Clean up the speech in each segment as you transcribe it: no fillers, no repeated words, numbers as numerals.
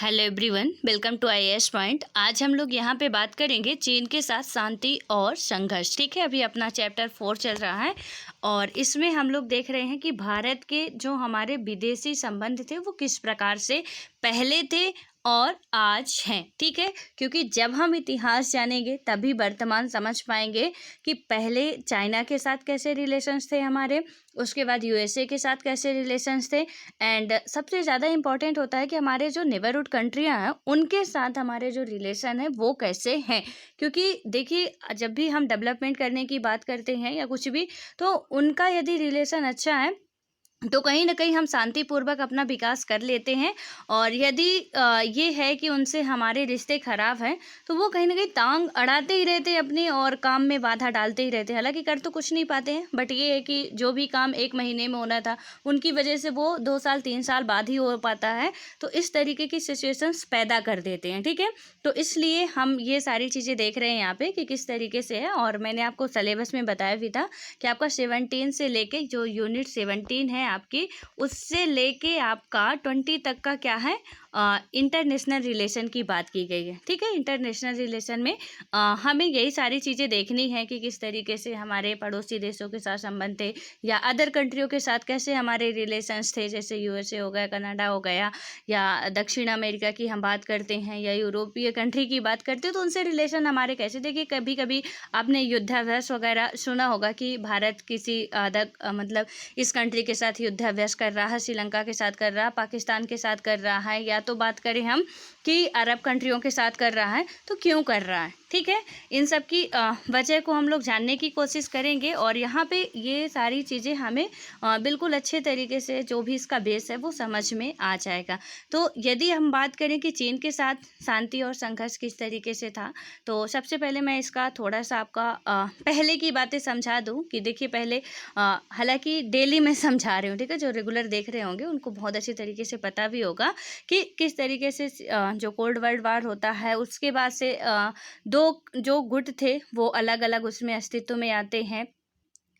Hello everyone, welcome to IAS point. आज हम लोग यहाँ पे बात करेंगे चीन के साथ शांति और संघर्ष। ठीक है, अभी अपना चैप्टर 4 चल रहा है और इसमें हम लोग देख रहे हैं कि भारत के जो हमारे विदेशी संबंध थे वो किस प्रकार से पहले थे और आज हैं। ठीक है, क्योंकि जब हम इतिहास जानेंगे तभी वर्तमान समझ पाएंगे कि पहले चाइना के साथ कैसे रिलेशंस थे हमारे, उसके बाद यूएसए के साथ कैसे रिलेशंस थे, एंड सबसे ज़्यादा इम्पॉर्टेंट होता है कि हमारे जो नेबरहुड कंट्रियां हैं उनके साथ हमारे जो रिलेशन है वो कैसे हैं। क्योंकि देखिए, जब भी हम डेवलपमेंट करने की बात करते हैं या कुछ भी, तो उनका यदि रिलेशन अच्छा है तो कहीं ना कहीं हम शांतिपूर्वक अपना विकास कर लेते हैं। और यदि ये है कि उनसे हमारे रिश्ते ख़राब हैं तो वो कहीं ना कहीं टांग अड़ाते ही रहते हैं अपनी और काम में बाधा डालते ही रहते हैं। हालांकि कर तो कुछ नहीं पाते हैं, बट ये है कि जो भी काम एक महीने में होना था उनकी वजह से वो 2 साल 3 साल बाद ही हो पाता है। तो इस तरीके की सिचुएशंस पैदा कर देते हैं। ठीक है, तो इसलिए हम ये सारी चीज़ें देख रहे हैं यहाँ पे कि किस तरीके से है। और मैंने आपको सिलेबस में बताया भी था कि आपका 17 से लेके जो यूनिट 17 है आपकी, उससे लेके आपका 20 तक का क्या है, इंटरनेशनल रिलेशन की बात की गई है। ठीक है, इंटरनेशनल रिलेशन में हमें यही सारी चीज़ें देखनी है कि किस तरीके से हमारे पड़ोसी देशों के साथ संबंध थे या अदर कंट्रियों के साथ कैसे हमारे रिलेशंस थे। जैसे यूएसए हो गया, कनाडा हो गया, या दक्षिण अमेरिका की हम बात करते हैं या यूरोपीय कंट्री की बात करते हैं तो उनसे रिलेशन हमारे कैसे। देखिए, कभी कभी आपने युद्धाभ्यास वगैरह सुना होगा कि भारत किसी अदर मतलब इस कंट्री के साथ युद्धाभ्यास कर रहा है, श्रीलंका के साथ कर रहा है, पाकिस्तान के साथ कर रहा है, या तो बात करें हम कि अरब कंट्रियों के साथ कर रहा है तो क्यों कर रहा है। ठीक है, इन सब की वजह को हम लोग जानने की कोशिश करेंगे और यहाँ पे ये सारी चीज़ें हमें बिल्कुल अच्छे तरीके से जो भी इसका बेस है वो समझ में आ जाएगा। तो यदि हम बात करें कि चीन के साथ शांति और संघर्ष किस तरीके से था, तो सबसे पहले मैं इसका थोड़ा सा आपका पहले की बातें समझा दूँ कि देखिए पहले, हालांकि डेली मैं समझा रही हूँ, ठीक है, जो रेगुलर देख रहे होंगे उनको बहुत अच्छी तरीके से पता भी होगा कि किस तरीके से जो कोल्ड वर्ल्ड वार होता है उसके बाद से दो जो गुट थे वो अलग अलग उसमें अस्तित्व में आते हैं।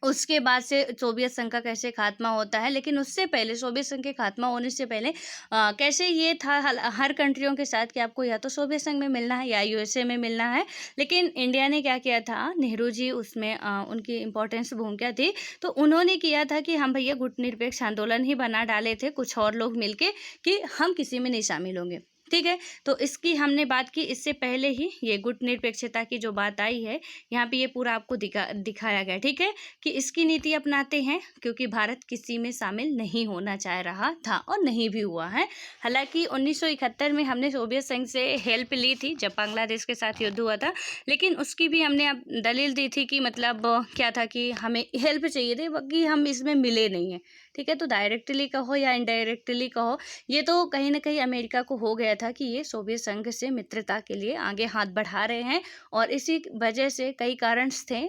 उसके बाद से सोवियत संघ का कैसे खात्मा होता है, लेकिन उससे पहले सोवियत संघ के खात्मा होने से पहले कैसे ये था हर कंट्रियों के साथ कि आपको या तो सोवियत संघ में मिलना है या यूएसए में मिलना है। लेकिन इंडिया ने क्या किया था, नेहरू जी उसमें उनकी इम्पोर्टेंस भूमिका थी, तो उन्होंने किया था कि हम भैया गुटनिरपेक्ष आंदोलन ही बना डाले थे कुछ और लोग मिलके कि हम किसी में नहीं शामिल होंगे। ठीक है, तो इसकी हमने बात की। इससे पहले ही ये गुटनिरपेक्षता की जो बात आई है यहाँ पे ये पूरा आपको दिखाया गया। ठीक है, कि इसकी नीति अपनाते हैं क्योंकि भारत किसी में शामिल नहीं होना चाह रहा था और नहीं भी हुआ है। हालांकि 1971 में हमने सोवियत संघ से हेल्प ली थी जब बांग्लादेश के साथ युद्ध हुआ था, लेकिन उसकी भी हमने अब दलील दी थी कि मतलब क्या था कि हमें हेल्प चाहिए थी, बाकी हम इसमें मिले नहीं हैं। ठीक है, तो डायरेक्टली कहो या इनडायरेक्टली कहो, ये तो कहीं ना कहीं अमेरिका को हो गया था कि ये सोवियत संघ से मित्रता के लिए आगे हाथ बढ़ा रहे हैं। और इसी वजह से कई कारण थे,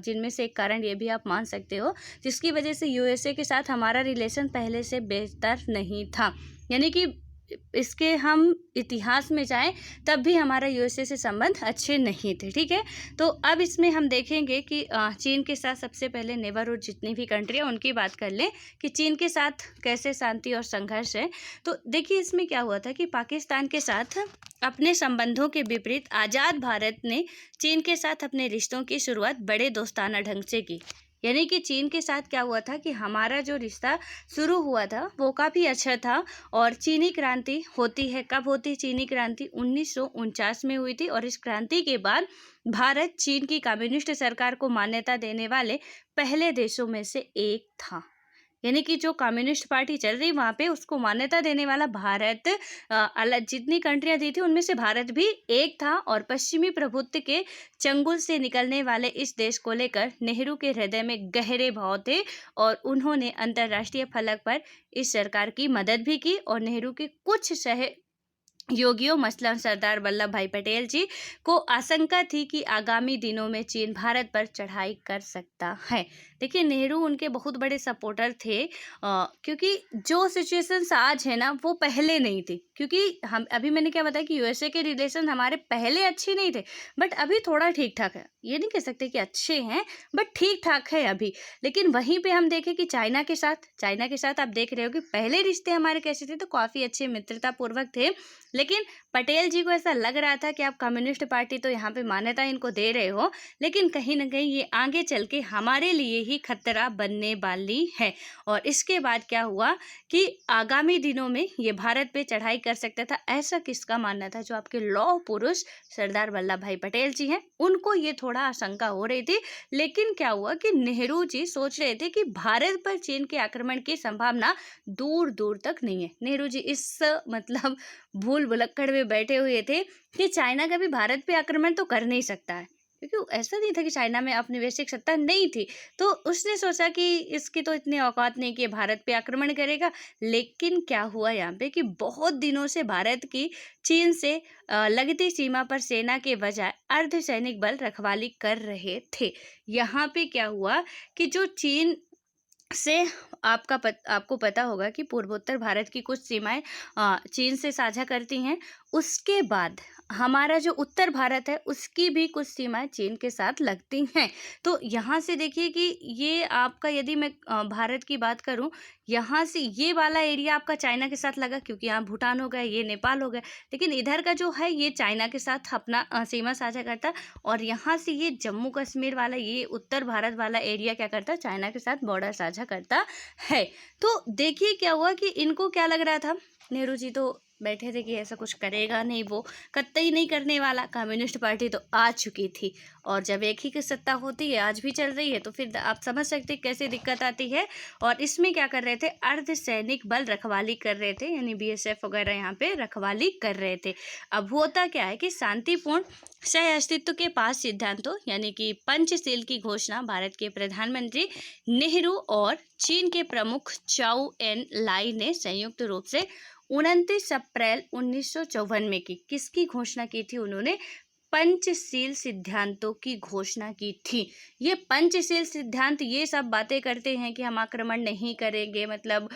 जिनमें से एक कारण ये भी आप मान सकते हो जिसकी वजह से यूएसए के साथ हमारा रिलेशन पहले से बेहतर नहीं था। यानी कि इसके हम इतिहास में जाएं तब भी हमारा यूएसए से संबंध अच्छे नहीं थे। ठीक है, तो अब इसमें हम देखेंगे कि चीन के साथ सबसे पहले नेबरहुड जितनी भी कंट्री है उनकी बात कर लें कि चीन के साथ कैसे शांति और संघर्ष है। तो देखिए, इसमें क्या हुआ था कि पाकिस्तान के साथ अपने संबंधों के विपरीत आज़ाद भारत ने चीन के साथ अपने रिश्तों की शुरुआत बड़े दोस्ताना ढंग से की। यानी कि चीन के साथ क्या हुआ था कि हमारा जो रिश्ता शुरू हुआ था वो काफ़ी अच्छा था। और चीनी क्रांति होती है, कब होती है चीनी क्रांति, 1949 में हुई थी। और इस क्रांति के बाद भारत चीन की कम्युनिस्ट सरकार को मान्यता देने वाले पहले देशों में से एक था। यानी कि जो कम्युनिस्ट पार्टी चल रही वहाँ पे उसको मान्यता देने वाला भारत, अलग जितनी कंट्रियाँ दी थी उनमें से भारत भी एक था। और पश्चिमी प्रभुत्व के चंगुल से निकलने वाले इस देश को लेकर नेहरू के हृदय में गहरे भाव थे और उन्होंने अंतर्राष्ट्रीय फलक पर इस सरकार की मदद भी की। और नेहरू के कुछ योगियों मसलन सरदार वल्लभ भाई पटेल जी को आशंका थी कि आगामी दिनों में चीन भारत पर चढ़ाई कर सकता है। देखिए नेहरू उनके बहुत बड़े सपोर्टर थे, क्योंकि जो सिचुएशंस आज है ना वो पहले नहीं थी। क्योंकि हम अभी मैंने क्या बताया कि यूएसए के रिलेशन हमारे पहले अच्छे नहीं थे, बट अभी थोड़ा ठीक ठाक है। ये नहीं कह सकते कि अच्छे हैं, बट ठीक ठाक है अभी। लेकिन वहीं पे हम देखें कि चाइना के साथ आप देख रहे हो कि पहले रिश्ते हमारे कैसे थे, तो काफ़ी अच्छे मित्रतापूर्वक थे। लेकिन पटेल जी को ऐसा लग रहा था कि आप कम्युनिस्ट पार्टी तो यहाँ पे मान्यता इनको दे रहे हो, लेकिन कहीं ना कहीं ये आगे चल के हमारे लिए ही खतरा बनने वाली है। और इसके बाद क्या हुआ कि आगामी दिनों में ये भारत पे चढ़ाई कर सकता था, ऐसा किसका मानना था? जो आपके लौह पुरुष सरदार वल्लभ भाई पटेल जी हैं, उनको ये थोड़ा आशंका हो रही थी। लेकिन क्या हुआ कि नेहरू जी सोच रहे थे कि भारत पर चीन के आक्रमण की संभावना दूर दूर तक नहीं है। नेहरू जी इस मतलब भूल भुलक्कड़ में बैठे हुए थे कि चाइना कभी भारत पे आक्रमण तो कर नहीं सकता है, क्योंकि ऐसा नहीं था कि चाइना में औपनिवेशिक सत्ता नहीं थी। तो उसने सोचा कि इसकी तो इतनी औकात नहीं कि भारत पे आक्रमण करेगा। लेकिन क्या हुआ यहाँ पे कि बहुत दिनों से भारत की चीन से लगती सीमा पर सेना के बजाय अर्धसैनिक बल रखवाली कर रहे थे। यहाँ पे क्या हुआ कि जो चीन से आपको पता होगा कि पूर्वोत्तर भारत की कुछ सीमाएं चीन से साझा करती हैं। उसके बाद हमारा जो उत्तर भारत है उसकी भी कुछ सीमाएं चीन के साथ लगती हैं। तो यहाँ से देखिए कि ये आपका, यदि मैं भारत की बात करूँ, यहाँ से ये वाला एरिया आपका चाइना के साथ लगा, क्योंकि यहाँ भूटान हो गया, ये नेपाल हो गया। लेकिन इधर का जो है ये चाइना के साथ अपना सीमा साझा करता, और यहाँ से ये जम्मू कश्मीर वाला, ये उत्तर भारत वाला एरिया क्या करता, चाइना के साथ बॉर्डर साझा करता है। तो देखिए क्या हुआ कि इनको क्या लग रहा था, नेहरू जी तो बैठे थे कि ऐसा कुछ करेगा नहीं, वो कतई नहीं करने वाला। कम्युनिस्ट पार्टी तो आ चुकी थी, और जब एक ही की सत्ता होती है, आज भी चल रही है, तो फिर आप समझ सकते कैसे दिक्कत आती है। और इसमें क्या कर रहे थे, अर्धसैनिक बल रखवाली कर रहे थे, यानी बीएसएफ वगैरह यहाँ पे रखवाली कर रहे थे। अब होता क्या है कि शांतिपूर्ण सह अस्तित्व के 5 सिद्धांतों यानी कि पंचशील की घोषणा भारत के प्रधानमंत्री नेहरू और चीन के प्रमुख चाउ एन लाई ने संयुक्त रूप से 29 अप्रैल 1954 में की। किसकी घोषणा की थी उन्होंने? पंचशील सिद्धांतों की घोषणा की थी। ये पंचशील सिद्धांत ये सब बातें करते हैं कि हम आक्रमण नहीं करेंगे, मतलब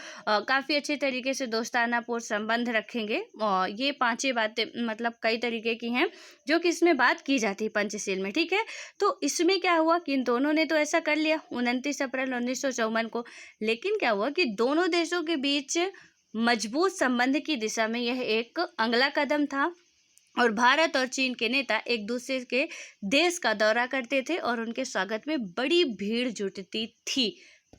काफ़ी अच्छे तरीके से दोस्तानापूर्ण संबंध रखेंगे। और ये 5 बातें मतलब कई तरीके की हैं जो कि इसमें बात की जाती है पंचशील में, ठीक है। तो इसमें क्या हुआ कि इन दोनों ने तो ऐसा कर लिया 29 अप्रैल 1954 को। लेकिन क्या हुआ कि दोनों देशों के बीच मजबूत संबंध की दिशा में यह एक अगला कदम था, और भारत और चीन के नेता एक दूसरे के देश का दौरा करते थे और उनके स्वागत में बड़ी भीड़ जुटती थी।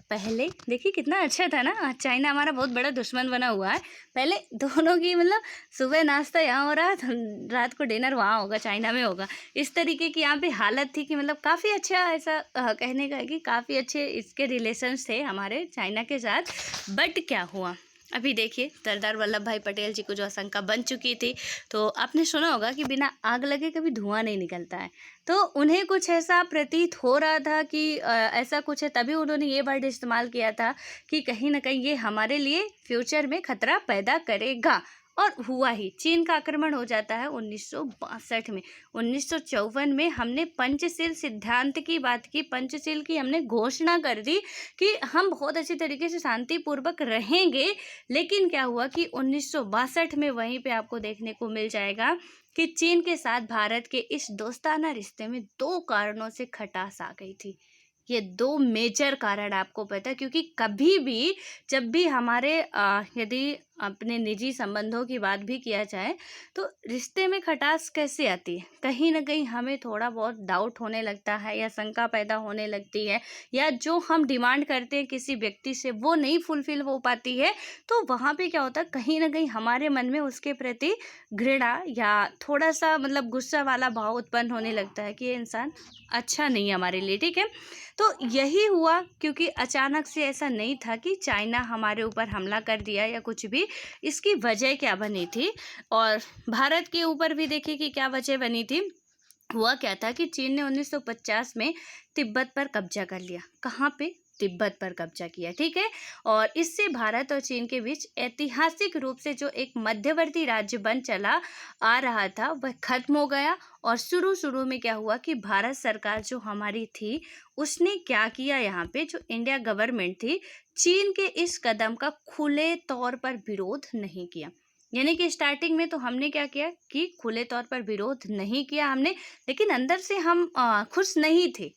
पहले देखिए कितना अच्छा था ना, चाइना हमारा बहुत बड़ा दुश्मन बना हुआ है। पहले दोनों की मतलब सुबह नाश्ता यहाँ हो रहा, रात को डिनर वहाँ होगा, चाइना में होगा। इस तरीके की यहाँ पे हालत थी कि मतलब काफ़ी अच्छा, ऐसा कहने का है कि काफ़ी अच्छे इसके रिलेशंस थे हमारे चाइना के साथ। बट क्या हुआ, अभी देखिए सरदार वल्लभ भाई पटेल जी को जो आशंका बन चुकी थी, तो आपने सुना होगा कि बिना आग लगे कभी धुआं नहीं निकलता है। तो उन्हें कुछ ऐसा प्रतीत हो रहा था कि ऐसा कुछ है, तभी उन्होंने ये वर्ड इस्तेमाल किया था कि कहीं ना कहीं ये हमारे लिए फ्यूचर में खतरा पैदा करेगा। और हुआ ही, चीन का आक्रमण हो जाता है 1962 में। 1954 में हमने पंचशील सिद्धांत की बात की, पंचशील की हमने घोषणा कर दी कि हम बहुत अच्छी तरीके से शांतिपूर्वक रहेंगे। लेकिन क्या हुआ कि 1962 में वहीं पे आपको देखने को मिल जाएगा कि चीन के साथ भारत के इस दोस्ताना रिश्ते में 2 कारणों से खटास आ गई थी। ये 2 मेजर कारण आपको पता है, क्योंकि कभी भी जब भी हमारे यदि अपने निजी संबंधों की बात भी किया जाए तो रिश्ते में खटास कैसे आती है, कहीं ना कहीं हमें थोड़ा बहुत डाउट होने लगता है या शंका पैदा होने लगती है, या जो हम डिमांड करते हैं किसी व्यक्ति से वो नहीं फुलफिल हो पाती है, तो वहाँ पे क्या होता है, कहीं ना कहीं हमारे मन में उसके प्रति घृणा या थोड़ा सा मतलब गुस्सा वाला भाव उत्पन्न होने लगता है कि ये इंसान अच्छा नहीं है हमारे लिए, ठीक है। तो यही हुआ, क्योंकि अचानक से ऐसा नहीं था कि चाइना हमारे ऊपर हमला कर दिया या कुछ भी। इसकी वजह क्या बनी थी, और भारत के ऊपर भी देखिए कि क्या वजह बनी थी। हुआ क्या था कि चीन ने 1950 में तिब्बत पर कब्जा कर लिया। कहाँ पे? तिब्बत पर कब्जा किया, ठीक है। और इससे भारत और चीन के बीच ऐतिहासिक रूप से जो एक मध्यवर्ती राज्य बन चला आ रहा था वह खत्म हो गया। और शुरू में क्या हुआ कि भारत सरकार जो हमारी थी उसने क्या किया, यहाँ पे जो इंडिया गवर्नमेंट थी चीन के इस कदम का खुले तौर पर विरोध नहीं किया। यानी कि स्टार्टिंग में तो हमने क्या किया कि खुले तौर पर विरोध नहीं किया हमने, लेकिन अंदर से हम खुश नहीं थे।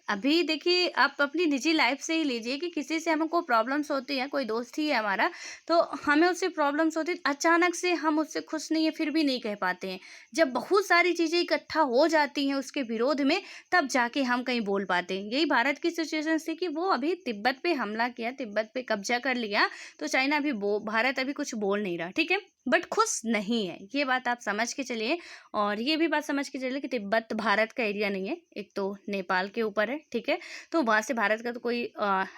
अभी देखिए आप अपनी निजी लाइफ से ही लीजिए कि किसी से हमको प्रॉब्लम्स होती है, कोई दोस्त ही है हमारा तो हमें उससे प्रॉब्लम्स होती है, अचानक से हम उससे खुश नहीं है फिर भी नहीं कह पाते हैं। जब बहुत सारी चीज़ें इकट्ठा हो जाती हैं उसके विरोध में तब जाके हम कहीं बोल पाते हैं। यही भारत की सिचुएशन थी कि वो अभी तिब्बत पे हमला किया, तिब्बत पे कब्जा कर लिया, तो चाइना अभी भारत अभी कुछ बोल नहीं रहा, ठीक है, बट खुश नहीं है, ये बात आप समझ के चलिए। और ये भी बात समझ के चलिए कि तिब्बत भारत का एरिया नहीं है, एक तो नेपाल के ऊपर है, ठीक है, तो वहाँ से भारत का तो कोई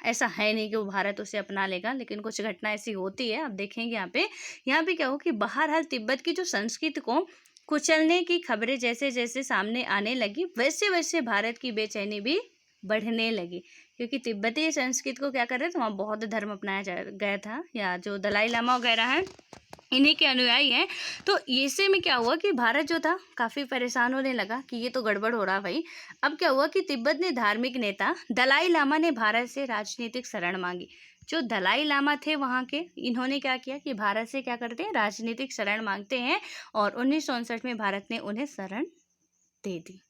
ऐसा है नहीं कि वो भारत उसे अपना लेगा, लेकिन कुछ घटना ऐसी होती है। आप देखेंगे यहाँ पे क्या हो कि बहरहाल तिब्बत की जो संस्कृति को कुचलने की खबरें जैसे जैसे सामने आने लगी वैसे वैसे भारत की बेचैनी भी बढ़ने लगी, क्योंकि तिब्बती संस्कृति को क्या कर रहे थे, वहाँ बौद्ध धर्म अपनाया गया था, या जो दलाई लामा वगैरह हैं इन्हीं के अनुयायी हैं। तो ऐसे में क्या हुआ कि भारत जो था काफ़ी परेशान होने लगा कि ये तो गड़बड़ हो रहा भाई। अब क्या हुआ कि तिब्बत ने धार्मिक नेता दलाई लामा ने भारत से राजनीतिक शरण मांगी। जो दलाई लामा थे वहाँ के, इन्होंने क्या किया कि भारत से क्या करते हैं, राजनीतिक शरण मांगते हैं, और 1969 में भारत ने उन्हें शरण दे दी।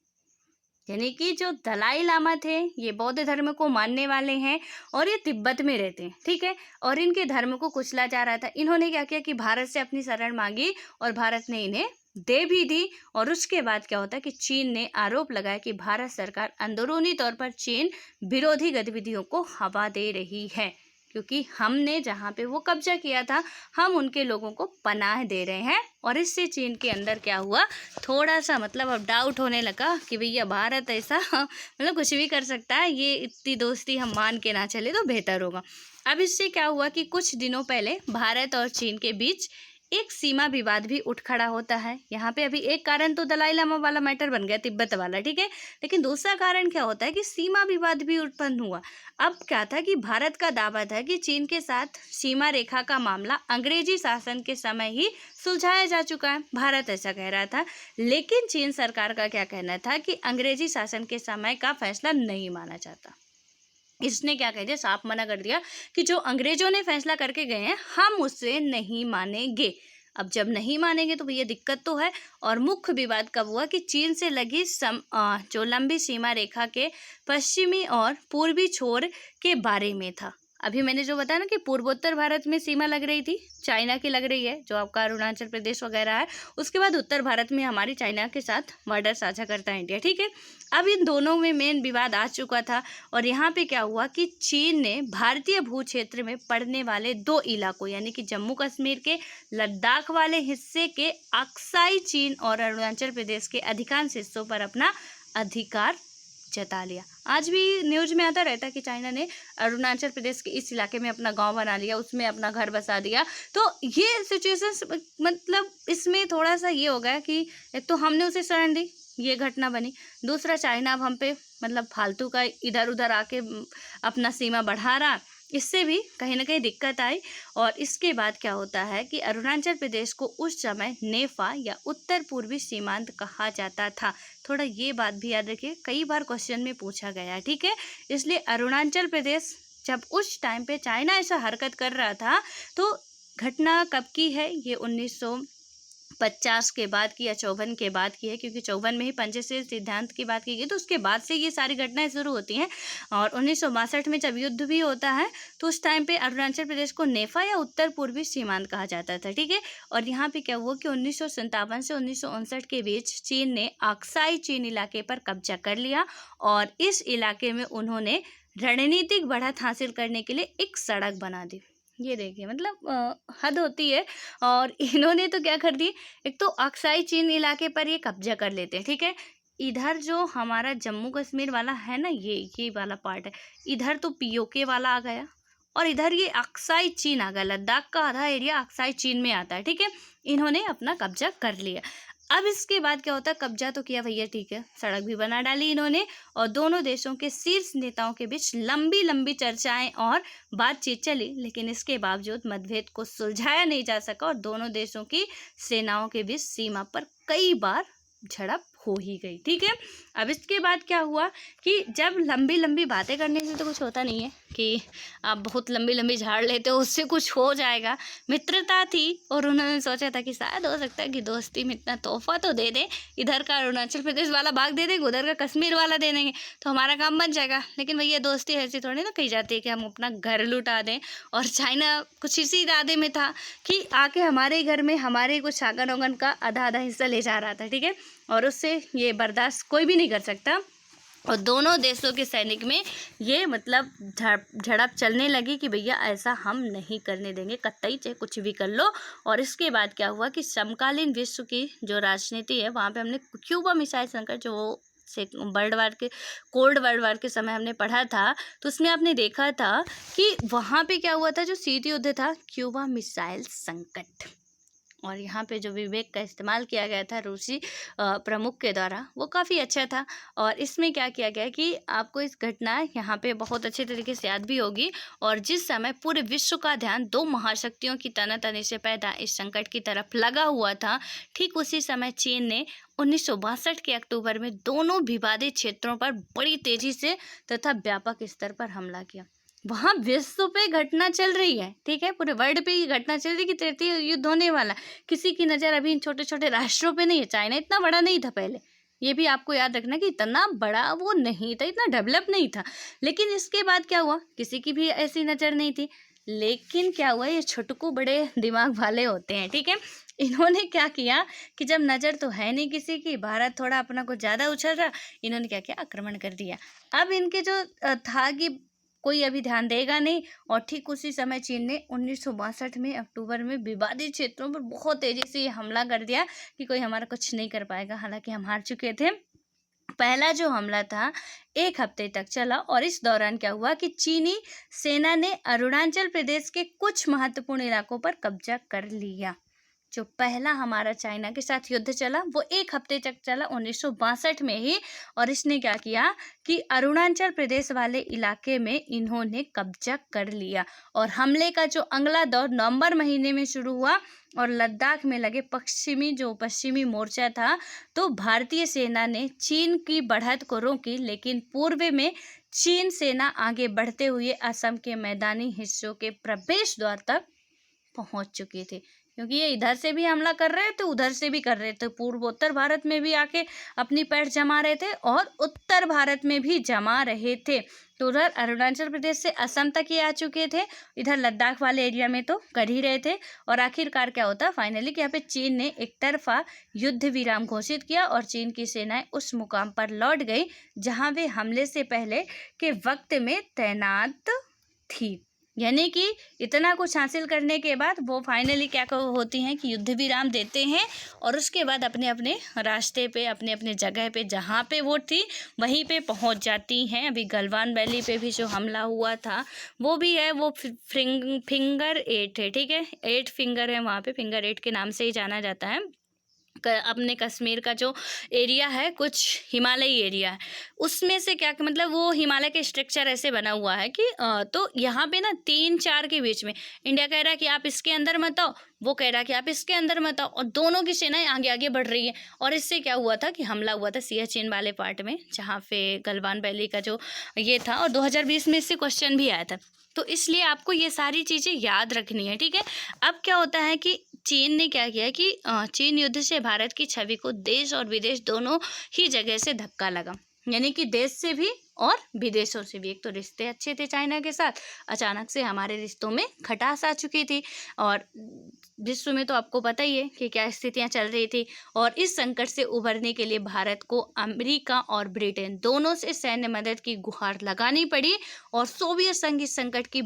यानी कि जो दलाई लामा थे ये बौद्ध धर्म को मानने वाले हैं और ये तिब्बत में रहते हैं, ठीक है, और इनके धर्म को कुचला जा रहा था। इन्होंने क्या किया कि भारत से अपनी शरण मांगी और भारत ने इन्हें दे भी दी। और उसके बाद क्या होता है कि चीन ने आरोप लगाया कि भारत सरकार अंदरूनी तौर पर चीन विरोधी गतिविधियों को हवा दे रही है, क्योंकि हमने जहाँ पे वो कब्जा किया था हम उनके लोगों को पनाह दे रहे हैं। और इससे चीन के अंदर क्या हुआ, थोड़ा सा मतलब अब डाउट होने लगा कि भैया भारत ऐसा मतलब कुछ भी कर सकता है, ये इतनी दोस्ती हम मान के ना चले तो बेहतर होगा। अब इससे क्या हुआ कि कुछ दिनों पहले भारत और चीन के बीच एक सीमा विवाद भी उठ खड़ा होता है। यहाँ पे अभी एक कारण तो दलाई लामा वाला मैटर बन गया, तिब्बत वाला, ठीक है, लेकिन दूसरा कारण क्या होता है कि सीमा विवाद भी उत्पन्न हुआ। अब क्या था कि भारत का दावा था कि चीन के साथ सीमा रेखा का मामला अंग्रेजी शासन के समय ही सुलझाया जा चुका है, भारत ऐसा कह रहा था। लेकिन चीन सरकार का क्या कहना था कि अंग्रेजी शासन के समय का फैसला नहीं माना जाता। इसने क्या कह दिया, साफ मना कर दिया कि जो अंग्रेजों ने फैसला करके गए हैं हम उससे नहीं मानेंगे। अब जब नहीं मानेंगे तो भैया दिक्कत तो है। और मुख्य विवाद कब हुआ कि चीन से लगी जो लंबी सीमा रेखा के पश्चिमी और पूर्वी छोर के बारे में था। अभी मैंने जो बताया ना कि पूर्वोत्तर भारत में सीमा लग रही थी, चाइना की लग रही है, जो आपका अरुणाचल प्रदेश वगैरह है, उसके बाद उत्तर भारत में हमारी चाइना के साथ बॉर्डर साझा करता है इंडिया, ठीक है। अब इन दोनों में मेन विवाद आ चुका था। और यहाँ पे क्या हुआ कि चीन ने भारतीय भू क्षेत्र में पड़ने वाले 2 इलाकों यानी कि जम्मू कश्मीर के लद्दाख वाले हिस्से के अक्साई चीन और अरुणाचल प्रदेश के अधिकांश हिस्सों पर अपना अधिकार जता लिया। आज भी न्यूज़ में आता रहता है कि चाइना ने अरुणाचल प्रदेश के इस इलाके में अपना गांव बना लिया, उसमें अपना घर बसा दिया। तो ये सिचुएशन मतलब इसमें थोड़ा सा ये हो गया कि एक तो हमने उसे शरण दी, ये घटना बनी, दूसरा चाइना अब हम पे मतलब फालतू का इधर उधर आके अपना सीमा बढ़ा रहा, इससे भी कहीं ना कहीं दिक्कत आई। और इसके बाद क्या होता है कि अरुणाचल प्रदेश को उस समय नेफा या उत्तर पूर्वी सीमांत कहा जाता था। थोड़ा ये बात भी याद रखिए, कई बार क्वेश्चन में पूछा गया है, ठीक है। इसलिए अरुणाचल प्रदेश जब उस टाइम पे चाइना ऐसा हरकत कर रहा था तो घटना कब की है, ये 1950 के बाद की या 54 के बाद की है, क्योंकि 54 में ही पंचशील सिद्धांत की बात की गई, तो उसके बाद से ये सारी घटनाएं शुरू होती हैं। और 1962 में जब युद्ध भी होता है तो उस टाइम पे अरुणाचल प्रदेश को नेफा या उत्तर पूर्वी सीमांत कहा जाता था, ठीक है। और यहाँ पे क्या हुआ कि 1957 से 1959 के बीच चीन ने अक्साई चीन इलाके पर कब्जा कर लिया और इस इलाके में उन्होंने रणनीतिक बढ़त हासिल करने के लिए एक सड़क बना दी। ये देखिए मतलब हद होती है। और इन्होंने तो क्या कर दी, एक तो अक्साई चीन इलाके पर ये कब्जा कर लेते हैं, ठीक है। इधर जो हमारा जम्मू कश्मीर वाला है ना, ये वाला पार्ट है, इधर तो पीओके वाला आ गया और इधर ये अक्साई चीन आ गया, लद्दाख का आधा एरिया अक्साई चीन में आता है, ठीक है। इन्होंने अपना कब्जा कर लिया। अब इसके बाद क्या होता है, कब्जा तो किया भैया, ठीक है, सड़क भी बना डाली इन्होंने, और दोनों देशों के शीर्ष नेताओं के बीच लंबी लंबी चर्चाएं और बातचीत चली, लेकिन इसके बावजूद मतभेद को सुलझाया नहीं जा सका और दोनों देशों की सेनाओं के बीच सीमा पर कई बार झड़प हो ही गई। ठीक है, अब इसके बाद क्या हुआ कि जब लंबी लंबी बातें करने से तो कुछ होता नहीं है कि आप बहुत लंबी लंबी झाड़ लेते हो उससे कुछ हो जाएगा। मित्रता थी और उन्होंने सोचा था कि शायद हो सकता है कि दोस्ती में इतना तोहफा तो दे दें, इधर का अरुणाचल प्रदेश वाला भाग दे देंगे, उधर का कश्मीर वाला दे देंगे तो हमारा काम बन जाएगा। लेकिन भैया दोस्ती ऐसी थोड़ी ना कही जाती है कि हम अपना घर लुटा दें, और चाइना कुछ इसी इरादे में था कि आके हमारे घर में हमारे कुछ आंगन ओंगन का आधा आधा हिस्सा ले जा रहा था। ठीक है, और उससे ये बर्दाश्त कोई भी नहीं कर सकता, और दोनों देशों के सैनिक में ये मतलब झड़प चलने लगी कि भैया ऐसा हम नहीं करने देंगे कतई, चाहे कुछ भी कर लो। और इसके बाद क्या हुआ कि समकालीन विश्व की जो राजनीति है वहाँ पे हमने क्यूबा मिसाइल संकट जो से कोल्ड वर्ल्ड वार के समय हमने पढ़ा था, तो उसमें आपने देखा था कि वहाँ पे क्या हुआ था, जो शीत युद्ध था, क्यूबा मिसाइल संकट, और यहाँ पे जो विवेक का इस्तेमाल किया गया था रूसी प्रमुख के द्वारा वो काफ़ी अच्छा था। और इसमें क्या किया गया कि आपको इस घटना यहाँ पे बहुत अच्छे तरीके से याद भी होगी, और जिस समय पूरे विश्व का ध्यान दो महाशक्तियों की तनातनी से पैदा इस संकट की तरफ लगा हुआ था, ठीक उसी समय चीन ने 1962 के अक्टूबर में दोनों विवादित क्षेत्रों पर बड़ी तेजी से तथा व्यापक स्तर पर हमला किया। वहाँ विश्व पे घटना चल रही है, ठीक है, पूरे वर्ल्ड पे ही घटना चल रही है कि तृतीय युद्ध होने वाला। किसी की नज़र अभी इन छोटे छोटे राष्ट्रों पे नहीं है। चाइना इतना बड़ा नहीं था पहले, ये भी आपको याद रखना कि इतना बड़ा वो नहीं था, इतना डेवलप नहीं था। लेकिन इसके बाद क्या हुआ, किसी की भी ऐसी नज़र नहीं थी। लेकिन क्या हुआ, ये छुटकू बड़े दिमाग वाले होते हैं। ठीक है, इन्होंने क्या किया कि जब नज़र तो है नहीं किसी की, भारत थोड़ा अपना कुछ ज़्यादा उछल रहा, इन्होंने क्या किया, आक्रमण कर दिया। अब इनके जो था कि कोई अभी ध्यान देगा नहीं, और ठीक उसी समय चीन ने 1962 में अक्टूबर में विवादित क्षेत्रों पर बहुत तेज़ी से ये हमला कर दिया कि कोई हमारा कुछ नहीं कर पाएगा। हालांकि हम हार चुके थे। पहला जो हमला था 1 हफ्ते तक चला, और इस दौरान क्या हुआ कि चीनी सेना ने अरुणाचल प्रदेश के कुछ महत्वपूर्ण इलाकों पर कब्जा कर लिया। जो पहला हमारा चाइना के साथ युद्ध चला वो 1 हफ्ते तक चला 1962 में ही, और इसने क्या किया कि अरुणाचल प्रदेश वाले इलाके में इन्होंने कब्जा कर लिया। और हमले का जो अगला दौर नवंबर महीने में शुरू हुआ, और लद्दाख में लगे पश्चिमी मोर्चा था, तो भारतीय सेना ने चीन की बढ़त को रोकी, लेकिन पूर्व में चीन सेना आगे बढ़ते हुए असम के मैदानी हिस्सों के प्रवेश द्वार तक पहुंच चुकी थी, क्योंकि ये इधर से भी हमला कर रहे थे, उधर से भी कर रहे थे, पूर्वोत्तर भारत में भी आके अपनी पैठ जमा रहे थे और उत्तर भारत में भी जमा रहे थे। तो उधर अरुणाचल प्रदेश से असम तक ये आ चुके थे, इधर लद्दाख वाले एरिया में तो कर ही रहे थे। और आखिरकार क्या होता फाइनली कि यहाँ पे चीन ने एक तरफा युद्ध विराम घोषित किया, और चीन की सेनाएं उस मुकाम पर लौट गई जहाँ वे हमले से पहले के वक्त में तैनात थी। यानी कि इतना कुछ हासिल करने के बाद वो फाइनली क्या होती हैं कि युद्ध विराम देते हैं, और उसके बाद अपने अपने रास्ते पे, अपने अपने जगह पे जहाँ पे वो थी वहीं पे पहुंच जाती हैं। अभी गलवान वैली पे भी जो हमला हुआ था वो भी है, वो फिंगर 8 है। ठीक है, 8 फिंगर है वहाँ पे, फिंगर 8 के नाम से ही जाना जाता है। अपने कश्मीर का जो एरिया है कुछ हिमालयी एरिया है, उसमें से क्या मतलब वो हिमालय के स्ट्रक्चर ऐसे बना हुआ है कि तो यहाँ पे ना 3-4 के बीच में इंडिया कह रहा है कि आप इसके अंदर मत आओ, वो कह रहा है कि आप इसके अंदर मत आओ, और दोनों की सेनाएं आगे आगे बढ़ रही है। और इससे क्या हुआ था कि हमला हुआ था सियाचिन वाले पार्ट में, जहाँ पे गलवान वैली का जो ये था, और 2020 में इससे क्वेश्चन भी आया था। तो इसलिए आपको ये सारी चीज़ें याद रखनी है। ठीक है, अब क्या होता है कि चीन ने क्या किया कि चीन युद्ध से भारत की छवि को देश और विदेश दोनों ही जगह से धक्का लगा, यानी कि देश से भी और विदेशों से भी। एक तो रिश्ते अच्छे थे चाइना के साथ, अचानक से हमारे रिश्तों में खटास आ चुकी थी, और विश्व में तो आपको पता ही है कि क्या स्थितियां चल रही थी। और इस संकट से उभरने के लिए भारत को अमेरिका और ब्रिटेन दोनों से सैन्य मदद की गुहार लगानी पड़ी, और सोवियत संघ इस संकट की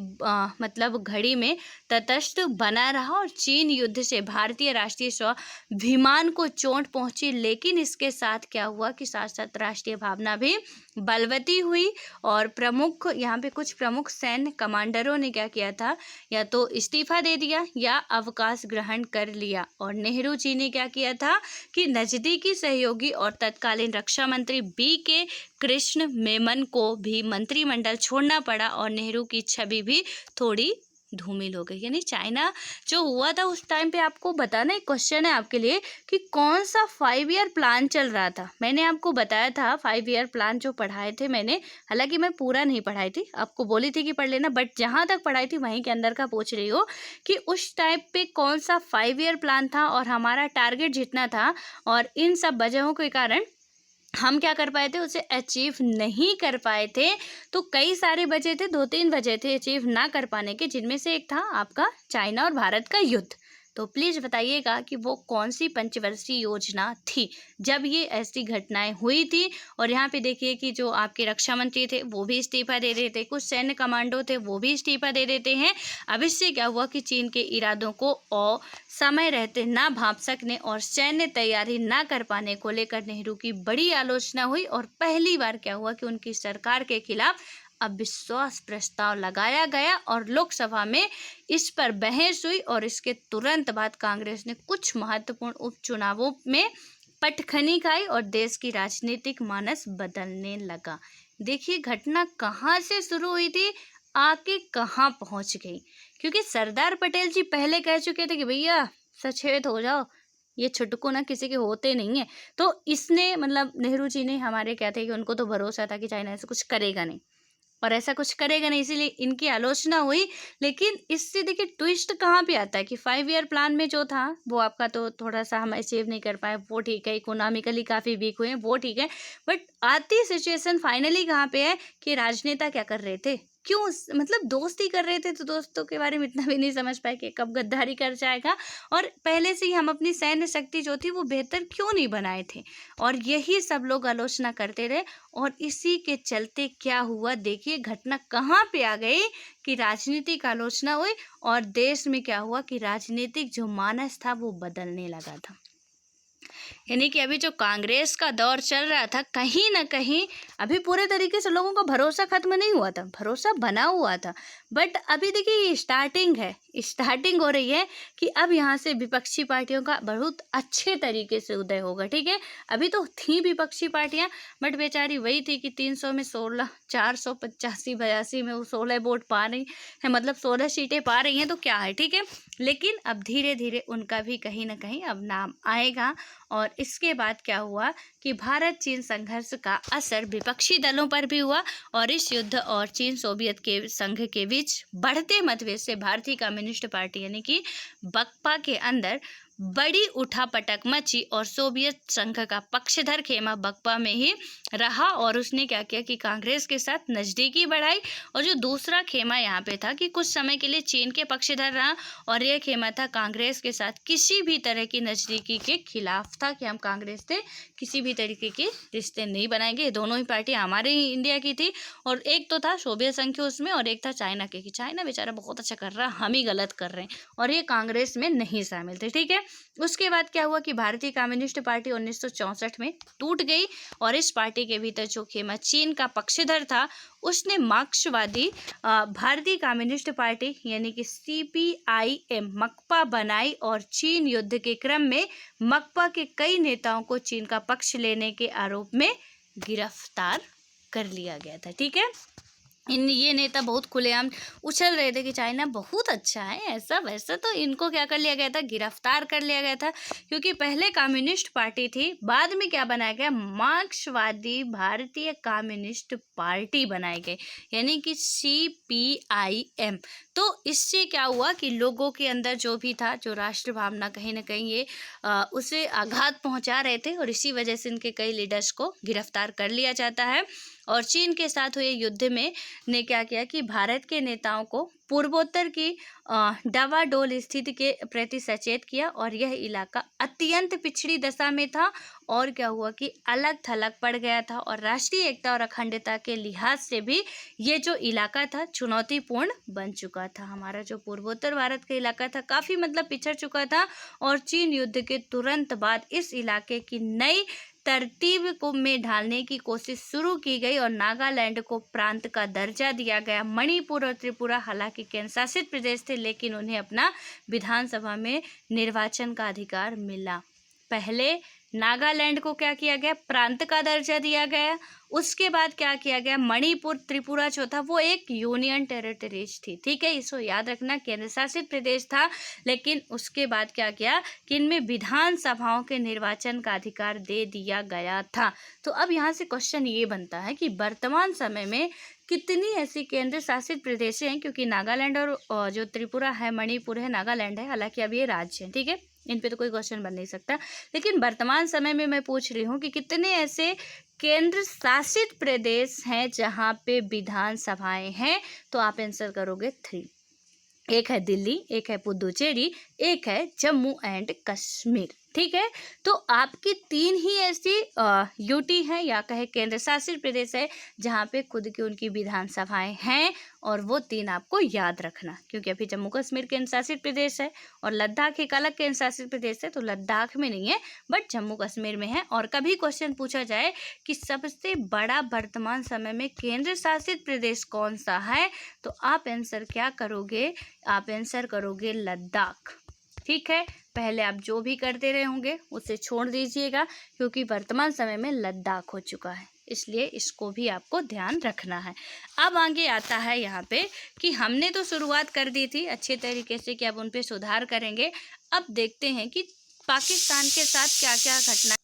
मतलब घड़ी में तटस्थ बना रहा, और चीन युद्ध से भारतीय राष्ट्रीय स्वाभिमान को चोट पहुंची। लेकिन इसके साथ क्या हुआ कि साथ साथ राष्ट्रीय भावना भी बलवती नियुक्ति हुई और प्रमुख यहाँ पे कुछ प्रमुख सैन्य कमांडरों ने क्या किया था, या तो इस्तीफा दे दिया या अवकाश ग्रहण कर लिया। और नेहरू जी ने क्या किया था कि नजदीकी सहयोगी और तत्कालीन रक्षा मंत्री B.K. कृष्ण मेनन को भी मंत्रिमंडल छोड़ना पड़ा और नेहरू की छवि भी थोड़ी धूमिल हो गई। यानी चाइना जो हुआ था उस टाइम पे, आपको बताना एक क्वेश्चन है आपके लिए कि कौन सा 5 ईयर प्लान चल रहा था। मैंने आपको बताया था 5 ईयर प्लान जो पढ़ाए थे मैंने, हालांकि मैं पूरा नहीं पढ़ाई थी, आपको बोली थी कि पढ़ लेना, बट जहाँ तक पढ़ाई थी वहीं के अंदर का पूछ रही हो कि उस टाइप पे कौन सा 5 ईयर प्लान था और हमारा टारगेट जितना था, और इन सब वजहों के कारण हम क्या कर पाए थे, उसे अचीव नहीं कर पाए थे। तो कई सारे वजह थे, 2-3 वजह थे अचीव ना कर पाने के, जिनमें से एक था आपका चाइना और भारत का युद्ध। तो प्लीज़ बताइएगा कि वो कौन सी पंचवर्षीय योजना थी जब ये ऐसी घटनाएं हुई थी। और यहाँ पे देखिए कि जो आपके रक्षा मंत्री थे वो भी इस्तीफा दे रहे थे, कुछ सैन्य कमांडो थे वो भी इस्तीफा दे देते हैं। अब इससे क्या हुआ कि चीन के इरादों को और समय रहते ना भांप सकने और सैन्य तैयारी ना कर पाने को लेकर नेहरू की बड़ी आलोचना हुई और पहली बार क्या हुआ कि उनकी सरकार के खिलाफ अविश्वास प्रस्ताव लगाया गया और लोकसभा में इस पर बहस हुई। और इसके तुरंत बाद कांग्रेस ने कुछ महत्वपूर्ण उपचुनावों में पटखनी खाई और देश की राजनीतिक मानस बदलने लगा। देखिए घटना कहाँ से शुरू हुई थी, आके कहाँ पहुँच गई। क्योंकि सरदार पटेल जी पहले कह चुके थे कि भैया सचेत हो जाओ, ये छुटकू ना किसी के होते नहीं है। तो इसने मतलब नेहरू जी ने हमारे क्या थे कि उनको तो भरोसा था कि चाइना ऐसा कुछ करेगा नहीं और ऐसा कुछ करेगा नहीं, इसीलिए इनकी आलोचना हुई। लेकिन इससे देखिए ट्विस्ट कहाँ पे आता है कि 5 ईयर प्लान में जो था वो आपका तो थोड़ा सा हम अचीव नहीं कर पाए, वो ठीक है, इकोनॉमिकली काफ़ी वीक हुए हैं, वो ठीक है, बट आती सिचुएशन फाइनली कहाँ पे है कि राजनेता क्या कर रहे थे, क्यों मतलब दोस्ती कर रहे थे, तो दोस्तों के बारे में इतना भी नहीं समझ पाए कि कब गद्दारी कर जाएगा। और पहले से ही हम अपनी सैन्य शक्ति जो थी वो बेहतर क्यों नहीं बनाए थे, और यही सब लोग आलोचना करते रहे। और इसी के चलते क्या हुआ, देखिए घटना कहाँ पे आ गई कि राजनीतिक आलोचना हुई और देश में क्या हुआ कि राजनीतिक जो मानस था वो बदलने लगा था। यानी कि अभी जो कांग्रेस का दौर चल रहा था, कहीं ना कहीं अभी पूरे तरीके से लोगों का भरोसा खत्म नहीं हुआ था, भरोसा बना हुआ था। बट अभी देखिए ये स्टार्टिंग है, स्टार्टिंग हो रही है कि अब यहाँ से विपक्षी पार्टियों का बहुत अच्छे तरीके से उदय होगा। ठीक है, अभी तो थी विपक्षी पार्टियां, बट बेचारी वही थी कि 300 में 16, 485 में वो 16 वोट पा रही है, मतलब 16 सीटें पा रही हैं, तो क्या है। ठीक है, लेकिन अब धीरे धीरे उनका भी कहीं ना कहीं अब नाम आएगा। और इसके बाद क्या हुआ कि भारत चीन संघर्ष का असर विपक्षी दलों पर भी हुआ और इस युद्ध और चीन सोवियत के संघ के बीच बढ़ते मतभेद से भारतीय कम्युनिस्ट पार्टी यानी कि बकपा के अंदर बड़ी उठापटक मची और सोवियत संघ का पक्षधर खेमा बकपा में ही रहा और उसने क्या किया कि कांग्रेस के साथ नज़दीकी बढ़ाई। और जो दूसरा खेमा यहाँ पे था कि कुछ समय के लिए चीन के पक्षधर रहा और यह खेमा था कांग्रेस के साथ किसी भी तरह की नज़दीकी के खिलाफ था कि हम कांग्रेस से किसी भी तरीके के रिश्ते नहीं बनाएंगे। दोनों ही पार्टी हमारे ही इंडिया की थी और एक तो था सोवियत संघ के उसमें और एक था चाइना के कि चाइना बेचारा बहुत अच्छा कर रहा है, हम ही गलत कर रहे हैं, और ये कांग्रेस में नहीं शामिल थे। ठीक है, उसके बाद क्या हुआ कि भारतीय कम्युनिस्ट पार्टी 1964 में टूट गई और इस पार्टी के भीतर जो खेमा चीन का पक्षधर था उसने मार्क्सवादी भारतीय कम्युनिस्ट पार्टी यानी कि CPIM मकपा बनाई और चीन युद्ध के क्रम में मकपा के कई नेताओं को चीन का पक्ष लेने के आरोप में गिरफ्तार कर लिया गया था। ठीक है, ये नेता बहुत खुलेआम उछल रहे थे कि चाइना बहुत अच्छा है, ऐसा वैसा, तो इनको क्या कर लिया गया था, गिरफ्तार कर लिया गया था। क्योंकि पहले कम्युनिस्ट पार्टी थी, बाद में क्या बनाया गया, मार्क्सवादी भारतीय कम्युनिस्ट पार्टी बनाई गई यानी कि CPIM। तो इससे क्या हुआ कि लोगों के अंदर जो भी था, जो राष्ट्र भावना कहीं ना कहीं ये उसे आघात पहुंचा रहे थे और इसी वजह से इनके कई लीडर्स को गिरफ्तार कर लिया जाता है। और चीन के साथ हुए युद्ध में ने क्या किया कि भारत के नेताओं को पूर्वोत्तर की डावाडोल स्थिति के प्रति सचेत किया और यह इलाका अत्यंत पिछड़ी दशा में था और क्या हुआ कि अलग थलग पड़ गया था और राष्ट्रीय एकता और अखंडता के लिहाज से भी ये जो इलाका था चुनौतीपूर्ण बन चुका था। हमारा जो पूर्वोत्तर भारत का इलाका था काफ़ी मतलब पिछड़ चुका था और चीन युद्ध के तुरंत बाद इस इलाके की नई तरतीब को में ढालने की कोशिश शुरू की गई और नागालैंड को प्रांत का दर्जा दिया गया। मणिपुर और त्रिपुरा हालांकि केंद्र शासित प्रदेश थे, लेकिन उन्हें अपना विधानसभा में निर्वाचन का अधिकार मिला। पहले नागालैंड को क्या किया गया, प्रांत का दर्जा दिया गया। उसके बाद क्या किया गया, मणिपुर त्रिपुरा जो था वो एक यूनियन टेरिटरीज थी, ठीक है, इसको याद रखना, केंद्र शासित प्रदेश था। लेकिन उसके बाद क्या किया कि इनमें विधानसभाओं के निर्वाचन का अधिकार दे दिया गया था। तो अब यहाँ से क्वेश्चन ये बनता है कि वर्तमान समय में कितनी ऐसी केंद्र शासित प्रदेश हैं, क्योंकि नागालैंड और जो त्रिपुरा है, मणिपुर है, नागालैंड है, हालांकि अब ये राज्य हैं, ठीक है, इन पे तो कोई क्वेश्चन बन नहीं सकता। लेकिन वर्तमान समय में मैं पूछ रही हूँ कि कितने ऐसे केंद्र शासित प्रदेश हैं जहाँ पे विधानसभाएं हैं। तो आप आंसर करोगे 3। एक है दिल्ली, एक है पुदुचेरी, एक है जम्मू एंड कश्मीर, ठीक है। तो आपकी 3 ही ऐसी यूटी हैं या कहे केंद्र शासित प्रदेश है जहाँ पे खुद की उनकी विधानसभाएं हैं, और वो 3 आपको याद रखना, क्योंकि अभी जम्मू कश्मीर केंद्र शासित प्रदेश है और लद्दाख एक अलग केंद्र शासित प्रदेश है, तो लद्दाख में नहीं है बट जम्मू कश्मीर में है। और कभी क्वेश्चन पूछा जाए कि सबसे बड़ा वर्तमान समय में केंद्र शासित प्रदेश कौन सा है, तो आप आंसर क्या करोगे, आप आंसर करोगे लद्दाख, ठीक है। पहले आप जो भी करते रहे होंगे उसे छोड़ दीजिएगा, क्योंकि वर्तमान समय में लद्दाख हो चुका है, इसलिए इसको भी आपको ध्यान रखना है। अब आगे आता है यहाँ पे कि हमने तो शुरुआत कर दी थी अच्छे तरीके से कि अब उन पे सुधार करेंगे। अब देखते हैं कि पाकिस्तान के साथ क्या क्या घटना।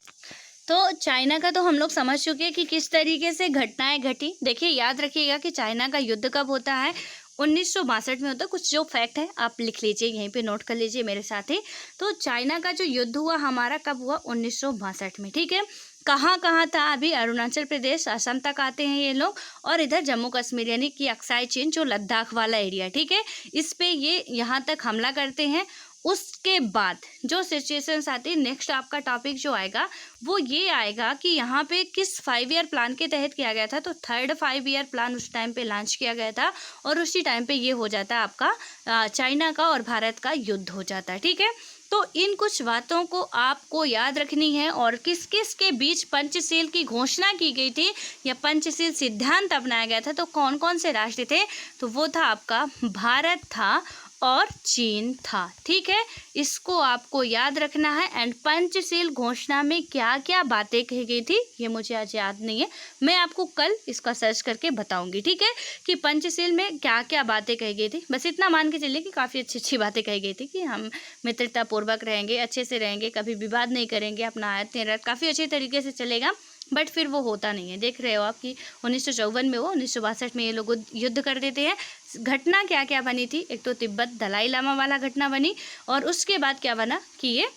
तो चाइना का तो हम लोग समझ चुके हैं कि किस तरीके से घटनाएं घटी। देखिए, याद रखिएगा कि चाइना का युद्ध कब होता है, 1962 में होता है। कुछ जो फैक्ट है आप लिख लीजिए, यहीं पे नोट कर लीजिए मेरे साथ ही। तो चाइना का जो युद्ध हुआ हमारा कब हुआ, 1962 में, ठीक है। कहाँ कहाँ था, अभी अरुणाचल प्रदेश, असम तक आते हैं ये लोग, और इधर जम्मू कश्मीर यानी कि अक्साई चीन जो लद्दाख वाला एरिया, ठीक है, इस पे ये यहाँ तक हमला करते हैं। उसके बाद जो सिचुएशंस आती है, नेक्स्ट आपका टॉपिक जो आएगा वो ये आएगा कि यहाँ पे किस 5 ईयर प्लान के तहत किया गया था। तो 3rd 5 ईयर प्लान उस टाइम पे लॉन्च किया गया था, और उसी टाइम पे ये हो जाता है आपका चाइना का और भारत का युद्ध हो जाता है, ठीक है। तो इन कुछ बातों को आपको याद रखनी है। और किस किस के बीच पंचशील की घोषणा की गई थी या पंचशील सिद्धांत अपनाया गया था, तो कौन कौन से राष्ट्र थे, तो वो था आपका भारत था और चीन था, ठीक है। इसको आपको याद रखना है। एंड पंचशील घोषणा में क्या क्या बातें कही गई थी ये मुझे आज याद नहीं है, मैं आपको कल इसका सर्च करके बताऊंगी, ठीक है, कि पंचशील में क्या क्या बातें कही गई थी। बस इतना मान के चलिए कि काफ़ी अच्छी अच्छी बातें कही गई थी कि हम मित्रतापूर्वक रहेंगे, अच्छे से रहेंगे, कभी विवाद नहीं करेंगे, अपना आयत निर्यात काफ़ी अच्छे तरीके से चलेगा। बट फिर वो होता नहीं है। देख रहे हो आप कि 1954 में वो 1962 में ये लोग युद्ध कर देते हैं। घटना क्या क्या बनी थी, एक तो तिब्बत दलाई लामा वाला घटना बनी, और उसके बाद क्या बना कि ये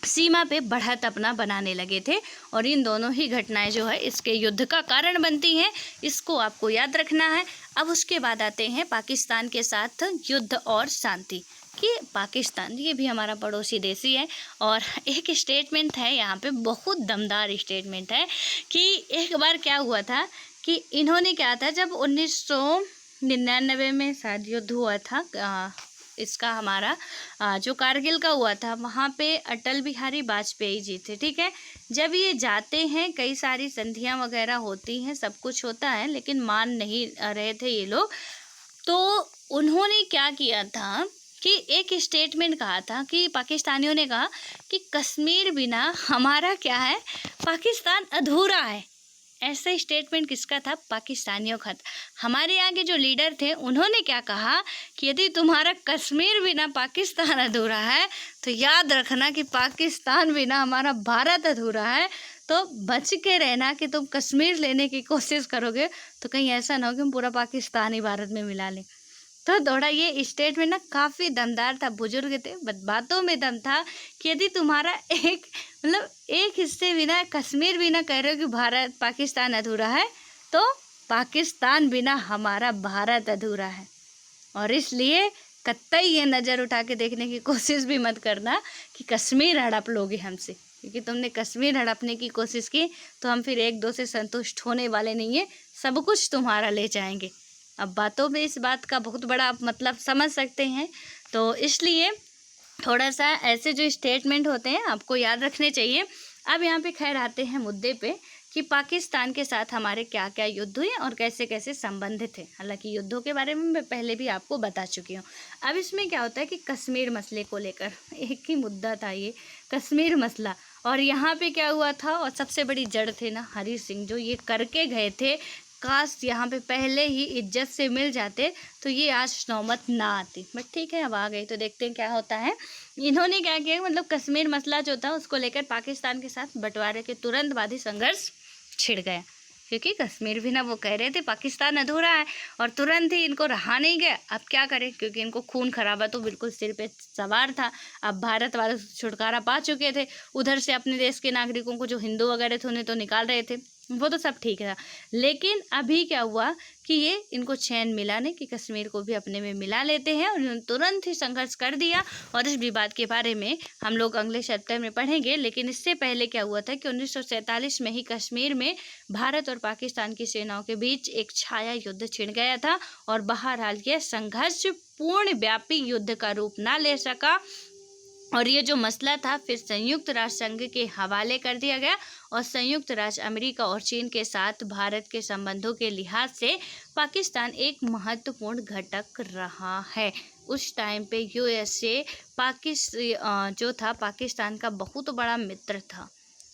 सीमा पे बढ़त अपना बनाने लगे थे, और इन दोनों ही घटनाएं जो है इसके युद्ध का कारण बनती हैं, इसको आपको याद रखना है। अब उसके बाद आते हैं पाकिस्तान के साथ युद्ध और शांति कि पाकिस्तान ये भी हमारा पड़ोसी देश ही है। और एक स्टेटमेंट है यहाँ पे, बहुत दमदार स्टेटमेंट है कि एक बार क्या हुआ था कि इन्होंने क्या था, जब 1999 में शायद युद्ध हुआ था इसका हमारा जो कारगिल का हुआ था, वहाँ पे अटल बिहारी वाजपेयी जी थे, ठीक है। जब ये जाते हैं, कई सारी संधियाँ वगैरह होती हैं, सब कुछ होता है, लेकिन मान नहीं रहे थे ये लोग। तो उन्होंने क्या किया था कि एक स्टेटमेंट कहा था कि पाकिस्तानियों ने कहा कि कश्मीर बिना हमारा क्या है, पाकिस्तान अधूरा है। ऐसा स्टेटमेंट किसका था, पाकिस्तानियों का था। हमारे यहाँ के जो लीडर थे उन्होंने क्या कहा कि यदि तुम्हारा कश्मीर बिना पाकिस्तान अधूरा है तो याद रखना कि पाकिस्तान बिना हमारा भारत अधूरा है। तो बच के रहना कि तुम कश्मीर लेने की कोशिश करोगे तो कहीं ऐसा ना हो कि हम पूरा पाकिस्तान ही भारत में मिला लें। तो थोड़ा ये स्टेटमेंट ना काफ़ी दमदार था, बुजुर्ग थे, बातों में दम था कि यदि तुम्हारा एक हिस्से बिना, कश्मीर बिना कह रहे हो कि भारत पाकिस्तान अधूरा है, तो पाकिस्तान बिना हमारा भारत अधूरा है। और इसलिए कतई ये नज़र उठा के देखने की कोशिश भी मत करना कि कश्मीर हड़प लोगे हमसे, क्योंकि तुमने कश्मीर हड़पने की कोशिश की तो हम फिर 1-2 से संतुष्ट होने वाले नहीं है, सब कुछ तुम्हारा ले जाएंगे। अब बातों में इस बात का बहुत बड़ा मतलब समझ सकते हैं, तो इसलिए थोड़ा सा ऐसे जो स्टेटमेंट होते हैं आपको याद रखने चाहिए। अब यहाँ पे खैर आते हैं मुद्दे पे कि पाकिस्तान के साथ हमारे क्या क्या युद्ध हुए और कैसे कैसे संबंध थे। हालांकि युद्धों के बारे में मैं पहले भी आपको बता चुकी हूँ। अब इसमें क्या होता है कि कश्मीर मसले को लेकर एक ही मुद्दा था ये, कश्मीर मसला। और यहाँ पे क्या हुआ था, और सबसे बड़ी जड़ थे ना हरी सिंह, जो ये करके गए थे। काश यहाँ पे पहले ही इज्जत से मिल जाते तो ये आज नौबत ना आती, बट ठीक है अब आ गई। तो देखते हैं क्या होता है। इन्होंने क्या किया, मतलब कश्मीर मसला जो था उसको लेकर पाकिस्तान के साथ बंटवारे के तुरंत बाद ही संघर्ष छिड़ गया, क्योंकि कश्मीर भी ना वो कह रहे थे पाकिस्तान अधूरा है, और तुरंत ही इनको रहा नहीं गया। अब क्या करें, क्योंकि इनको खून खराबा तो बिल्कुल सिर पे सवार था। अब भारत वाले छुटकारा पा चुके थे, उधर से अपने देश के नागरिकों को जो हिंदू वगैरह थे उन्हें तो निकाल रहे थे, वो तो सब ठीक था। लेकिन अभी क्या हुआ कि ये इनको चैन मिला नहीं कि कश्मीर को भी अपने में मिला लेते हैं, और उन्होंने तुरंत ही संघर्ष कर दिया। और इस विवाद के बारे में हम लोग अगले चैप्टर में पढ़ेंगे। लेकिन इससे पहले क्या हुआ था कि 1947 में ही कश्मीर में भारत और पाकिस्तान की सेनाओं के बीच एक छाया युद्ध छिड़ गया था, और बहरहाल यह संघर्ष पूर्ण व्यापी युद्ध का रूप ना ले सका, और ये जो मसला था फिर संयुक्त राष्ट्र संघ के हवाले कर दिया गया। और संयुक्त राज्य अमेरिका और चीन के साथ भारत के संबंधों के लिहाज से पाकिस्तान एक महत्वपूर्ण घटक रहा है। उस टाइम पे यूएसए जो था पाकिस्तान का बहुत बड़ा मित्र था।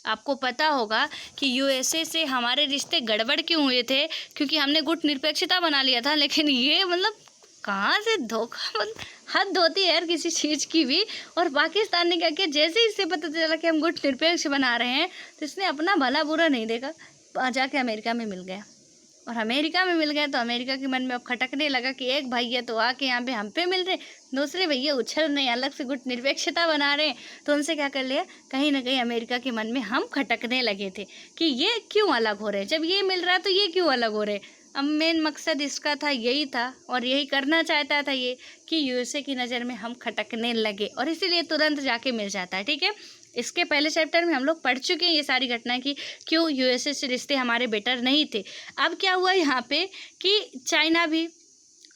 आपको पता होगा कि यूएसए से हमारे रिश्ते गड़बड़ क्यों हुए थे, क्योंकि हमने गुट निरपेक्षता बना लिया था। लेकिन ये मतलब कहाँ से धोखा, हद होती है यार किसी चीज़ की भी। और पाकिस्तान ने क्या किया, जैसे ही इससे पता चला कि हम गुट निरपेक्ष बना रहे हैं तो इसने अपना भला बुरा नहीं देखा, जाके अमेरिका में मिल गया। और अमेरिका में मिल गया तो अमेरिका के मन में अब खटकने लगा कि एक भैया तो आके यहाँ पे हम पे मिल रहे, दूसरे भैया उछल रहे, अलग से गुट निरपेक्षता बना रहे हैं। तो उनसे क्या कर लिया, कहीं ना कहीं अमेरिका के मन में हम खटकने लगे थे कि ये क्यों अलग हो रहे हैं, जब ये मिल रहा है तो ये क्यों अलग हो रहे हैं। अब मेन मकसद इसका था, यही था और यही करना चाहता था ये, कि यूएसए की नज़र में हम खटकने लगे, और इसीलिए तुरंत जाके मिल जाता है। ठीक है, इसके पहले चैप्टर में हम लोग पढ़ चुके हैं ये सारी घटनाएं कि क्यों यूएसए से रिश्ते हमारे बेटर नहीं थे। अब क्या हुआ यहाँ पे कि चाइना भी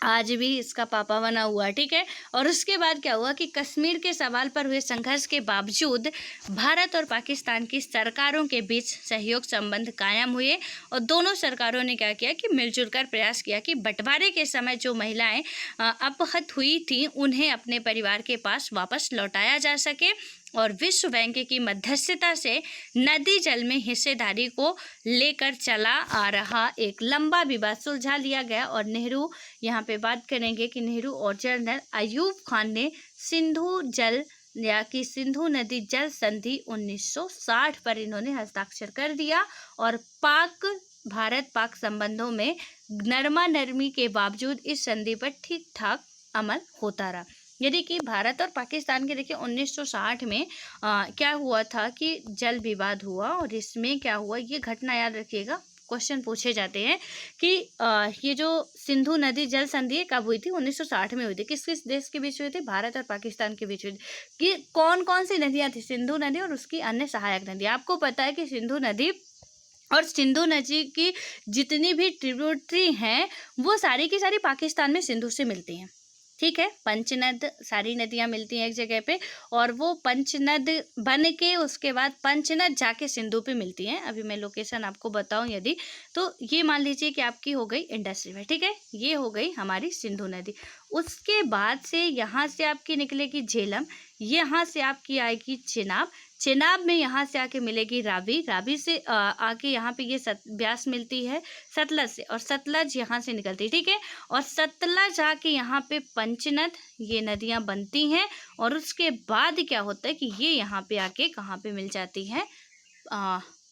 आज भी इसका पापा बना हुआ है। ठीक है, और उसके बाद क्या हुआ कि कश्मीर के सवाल पर हुए संघर्ष के बावजूद भारत और पाकिस्तान की सरकारों के बीच सहयोग संबंध कायम हुए, और दोनों सरकारों ने क्या किया कि मिलजुल कर प्रयास किया कि बंटवारे के समय जो महिलाएं अपहत हुई थी उन्हें अपने परिवार के पास वापस लौटाया जा सके। और विश्व बैंक की मध्यस्थता से नदी जल में हिस्सेदारी को लेकर चला आ रहा एक लंबा विवाद सुलझा लिया गया। और नेहरू, यहाँ पे बात करेंगे कि नेहरू और जनरल अयूब खान ने सिंधु नदी जल संधि 1960 पर इन्होंने हस्ताक्षर कर दिया, और भारत पाक संबंधों में नरमा नरमी के बावजूद इस संधि पर ठीक ठाक अमल होता रहा। यदि कि भारत और पाकिस्तान के देखिए 1960 में क्या हुआ था कि जल विवाद हुआ, और इसमें क्या हुआ ये घटना याद रखिएगा, क्वेश्चन पूछे जाते हैं कि ये जो सिंधु नदी जल संधि कब हुई थी, 1960 में हुई थी। किस किस देश के बीच हुई थी, भारत और पाकिस्तान के बीच हुई थी। कि कौन कौन सी नदियाँ थी, सिंधु नदी और उसकी अन्य सहायक नदी। आपको पता है कि सिंधु नदी और सिंधु नदी की जितनी भी ट्रिब्यूटरी हैं वो सारी की सारी पाकिस्तान में सिंधु से मिलती हैं। ठीक है, पंचनद सारी नदियाँ मिलती हैं एक जगह पे, और वो पंचनद बन के उसके बाद पंचनद जाके सिंधु पे मिलती हैं। अभी मैं लोकेशन आपको बताऊं यदि, तो ये मान लीजिए कि आपकी हो गई इंडस रिवर। ठीक है, ये हो गई हमारी सिंधु नदी। उसके बाद से यहाँ से आपकी निकलेगी झेलम, यहाँ से आपकी आएगी चिनाब, चिनाब में यहाँ से आके मिलेगी रावी, रावी से आके यहाँ पे ये ब्यास मिलती है सतलज से, और सतलज यहाँ से निकलती है। ठीक है, और सतलज आके यहाँ पे पंचनद, ये नदियाँ बनती हैं। और उसके बाद क्या होता है कि ये यहाँ पे आके कहाँ पे मिल जाती हैं,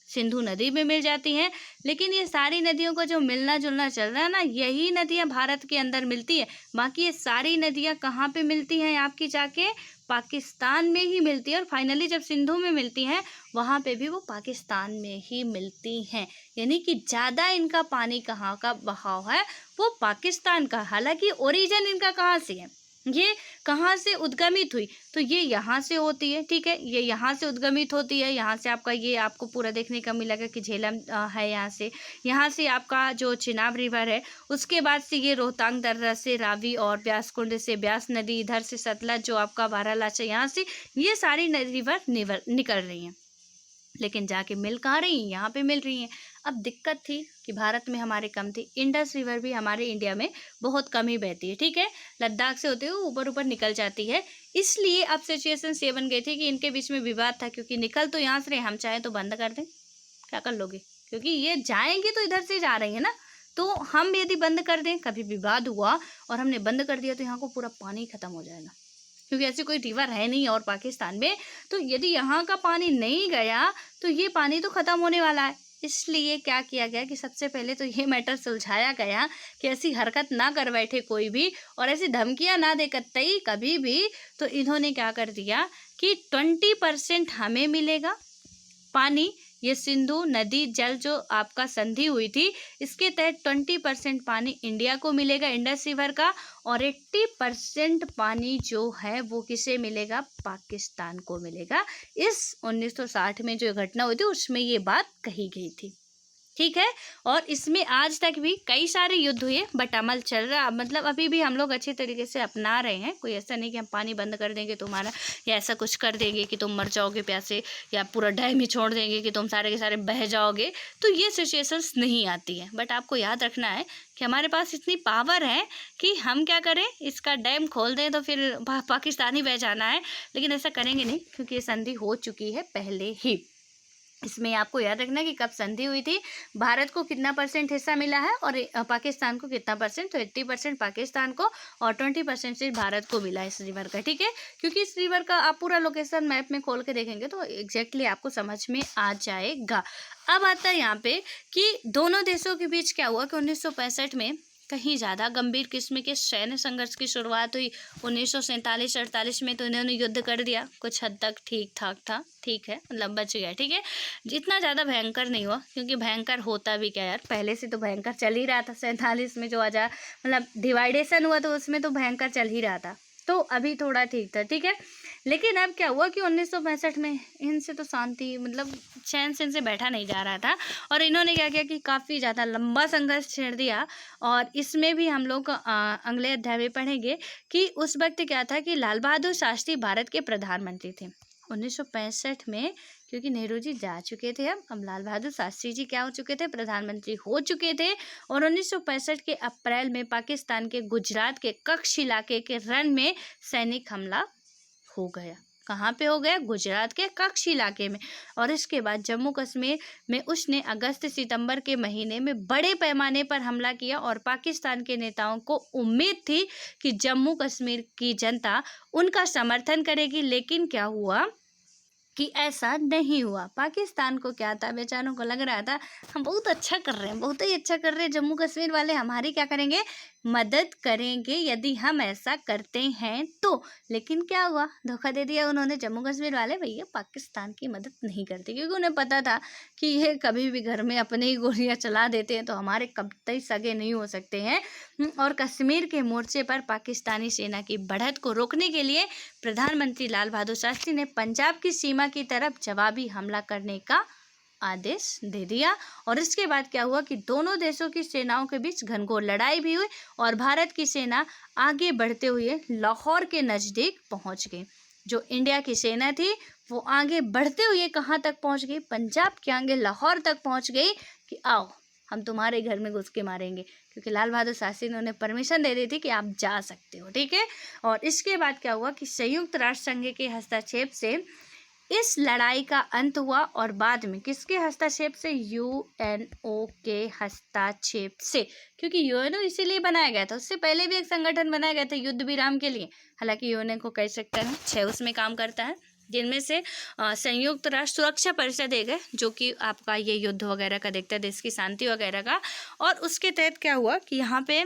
सिंधु नदी में मिल जाती हैं। लेकिन ये सारी नदियों का जो मिलना जुलना चल रहा है ना, यही नदियाँ भारत के अंदर मिलती है। बाकी ये सारी नदियाँ कहाँ पे मिलती हैं, आपकी जाके पाकिस्तान में ही मिलती है। और फाइनली जब सिंधु में मिलती हैं वहाँ पे भी वो पाकिस्तान में ही मिलती हैं। यानी कि ज़्यादा इनका पानी कहाँ का बहाव है, वो पाकिस्तान का। हालांकि ओरिजिन इनका कहाँ से है, ये कहाँ से उद्गमित हुई, तो ये यहाँ से होती है। ठीक है, ये यहाँ से उद्गमित होती है। यहाँ से आपका ये आपको पूरा देखने का मिलेगा कि झेलम है, यहाँ से आपका जो चिनाब रिवर है, उसके बाद से ये रोहतांग दर्रा से रावी, और ब्यास कुंड से ब्यास नदी, इधर से सतलज जो आपका बारालाचा, यहाँ से ये सारी रिवर निकल रही हैं। लेकिन जाके मिल कहाँ रही हैं, यहाँ पे मिल रही हैं। अब दिक्कत थी कि भारत में हमारे कम थी। इंडस रिवर भी हमारे इंडिया में बहुत कम ही बहती है, ठीक है, लद्दाख से होते हुए ऊपर ऊपर निकल जाती है। इसलिए अब सिचुएशन ये बन गई थी कि इनके बीच में विवाद था, क्योंकि निकल तो यहाँ से रहे, हम चाहें तो बंद कर दें, क्या कर लोगे, क्योंकि ये जाएंगे तो इधर से जा रही है ना, तो हम यदि बंद कर दें, कभी विवाद हुआ और हमने बंद कर दिया तो यहाँ को पूरा पानी खत्म हो जाएगा, क्योंकि ऐसी कोई रिवर है नहीं और पाकिस्तान में। तो यदि यहाँ का पानी नहीं गया तो ये पानी तो ख़त्म होने वाला है। इसलिए क्या किया गया कि सबसे पहले तो ये मैटर सुलझाया गया कि ऐसी हरकत ना कर बैठे कोई भी, और ऐसी धमकियाँ ना दे कतई कभी भी। तो इन्होंने क्या कर दिया कि 20% हमें मिलेगा पानी, ये सिंधु नदी जल जो आपका संधि हुई थी इसके तहत 20% पानी इंडिया को मिलेगा, इंडस रिवर का, और 80% पानी जो है वो किसे मिलेगा, पाकिस्तान को मिलेगा। इस 1960 में जो घटना हुई थी उसमें ये बात कही गई थी, ठीक है। और इसमें आज तक भी कई सारे युद्ध हुए, बट अमल चल रहा, मतलब अभी भी हम लोग अच्छे तरीके से अपना रहे हैं। कोई ऐसा नहीं कि हम पानी बंद कर देंगे तुम्हारा, या ऐसा कुछ कर देंगे कि तुम मर जाओगे प्यासे, या पूरा डैम ही छोड़ देंगे कि तुम सारे के सारे बह जाओगे, तो ये सिचुएशंस नहीं आती है। बट आपको याद रखना है कि हमारे पास इतनी पावर है कि हम क्या करें, इसका डैम खोल दें तो फिर पाकिस्तान ही बह जाना है, लेकिन ऐसा करेंगे नहीं, क्योंकि ये संधि हो चुकी है पहले ही। इसमें आपको याद रखना कि कब संधि हुई थी, भारत को कितना % हिस्सा मिला है और पाकिस्तान को कितना %, तो 80% पाकिस्तान को और 20% सिर्फ भारत को मिला इस रिवर का, ठीक है। क्योंकि इस रिवर का आप पूरा लोकेशन मैप में खोल के देखेंगे तो एग्जैक्टली आपको समझ में आ जाएगा। अब आता है यहाँ पे कि दोनों देशों के बीच क्या हुआ कि 1965 में कहीं ज़्यादा गंभीर किस्म के सैन्य संघर्ष की शुरुआत हुई। 1947-48 में तो इन्होंने युद्ध कर दिया, कुछ हद तक ठीक ठाक था, ठीक है, मतलब बच गया, ठीक है। जितना ज़्यादा भयंकर नहीं हुआ, क्योंकि भयंकर होता भी क्या यार, पहले से तो भयंकर चल ही रहा था। 47 में जो आजा मतलब डिवाइडेशन हुआ तो उसमें तो भयंकर चल ही रहा था, तो अभी थोड़ा ठीक था, ठीक है। लेकिन अब क्या हुआ कि 1965 में इनसे तो शांति, मतलब चैन से इनसे बैठा नहीं जा रहा था, और इन्होंने क्या किया कि काफ़ी ज़्यादा लंबा संघर्ष छेड़ दिया। और इसमें भी हम लोग अगले अध्याय में पढ़ेंगे कि उस वक्त क्या था कि लाल बहादुर शास्त्री भारत के प्रधानमंत्री थे 1965 में, क्योंकि नेहरू जी जा चुके थे। अब लाल बहादुर शास्त्री जी क्या हो चुके थे, प्रधानमंत्री हो चुके थे। और 1965 के अप्रैल में पाकिस्तान के गुजरात के कच्छ इलाके के रन में सैनिक हमला हो गया। कहाँ पे हो गया, गुजरात के कच्छ इलाके में। और इसके बाद जम्मू कश्मीर में उसने अगस्त सितंबर के महीने में बड़े पैमाने पर हमला किया, और पाकिस्तान के नेताओं को उम्मीद थी कि जम्मू कश्मीर की जनता उनका समर्थन करेगी। लेकिन क्या हुआ कि ऐसा नहीं हुआ। पाकिस्तान को क्या था, बेचारों को लग रहा था हम बहुत अच्छा कर रहे हैं, बहुत ही अच्छा कर रहे हैं, जम्मू कश्मीर वाले हमारी क्या करेंगे, मदद करेंगे यदि हम ऐसा करते हैं तो। लेकिन क्या हुआ, धोखा दे दिया उन्होंने। जम्मू कश्मीर वाले भैया पाकिस्तान की मदद नहीं करते, क्योंकि उन्हें पता था कि ये कभी भी घर में अपने ही गोलियां चला देते हैं तो हमारे कतई सगे नहीं हो सकते हैं। और कश्मीर के मोर्चे पर पाकिस्तानी सेना की बढ़त को रोकने के लिए प्रधानमंत्री लाल बहादुर शास्त्री ने पंजाब की सीमा की तरफ जवाबी हमला करने का आदेश दे दिया। और इसके बाद क्या हुआ कि दोनों देशों की सेनाओं के बीच घनघोर लड़ाई भी हुई, और भारत की सेना आगे बढ़ते हुए लाहौर के नज़दीक पहुंच गई। जो इंडिया की सेना थी वो आगे बढ़ते हुए कहाँ तक पहुंच गई, पंजाब के आगे लाहौर तक पहुंच गई कि आओ हम तुम्हारे घर में घुस के मारेंगे, क्योंकि लाल बहादुर शास्त्री ने उन्हें परमिशन दे दी थी कि आप जा सकते हो, ठीक है। और इसके बाद क्या हुआ कि संयुक्त राष्ट्र संघ के हस्तक्षेप से इस लड़ाई का अंत हुआ, और बाद में किसके हस्तक्षेप से, यूएनओ के हस्तक्षेप से, क्योंकि यूएनओ इसीलिए बनाया गया था। उससे पहले भी एक संगठन बनाया गया था युद्ध विराम के लिए, हालांकि यूएनओ को कह सकते हैं 6 उसमें काम करता है, जिनमें से संयुक्त राष्ट्र सुरक्षा परिषद एक है जो कि आपका ये युद्ध वगैरह का देखता है, देश की शांति वगैरह का। और उसके तहत क्या हुआ कि यहाँ पे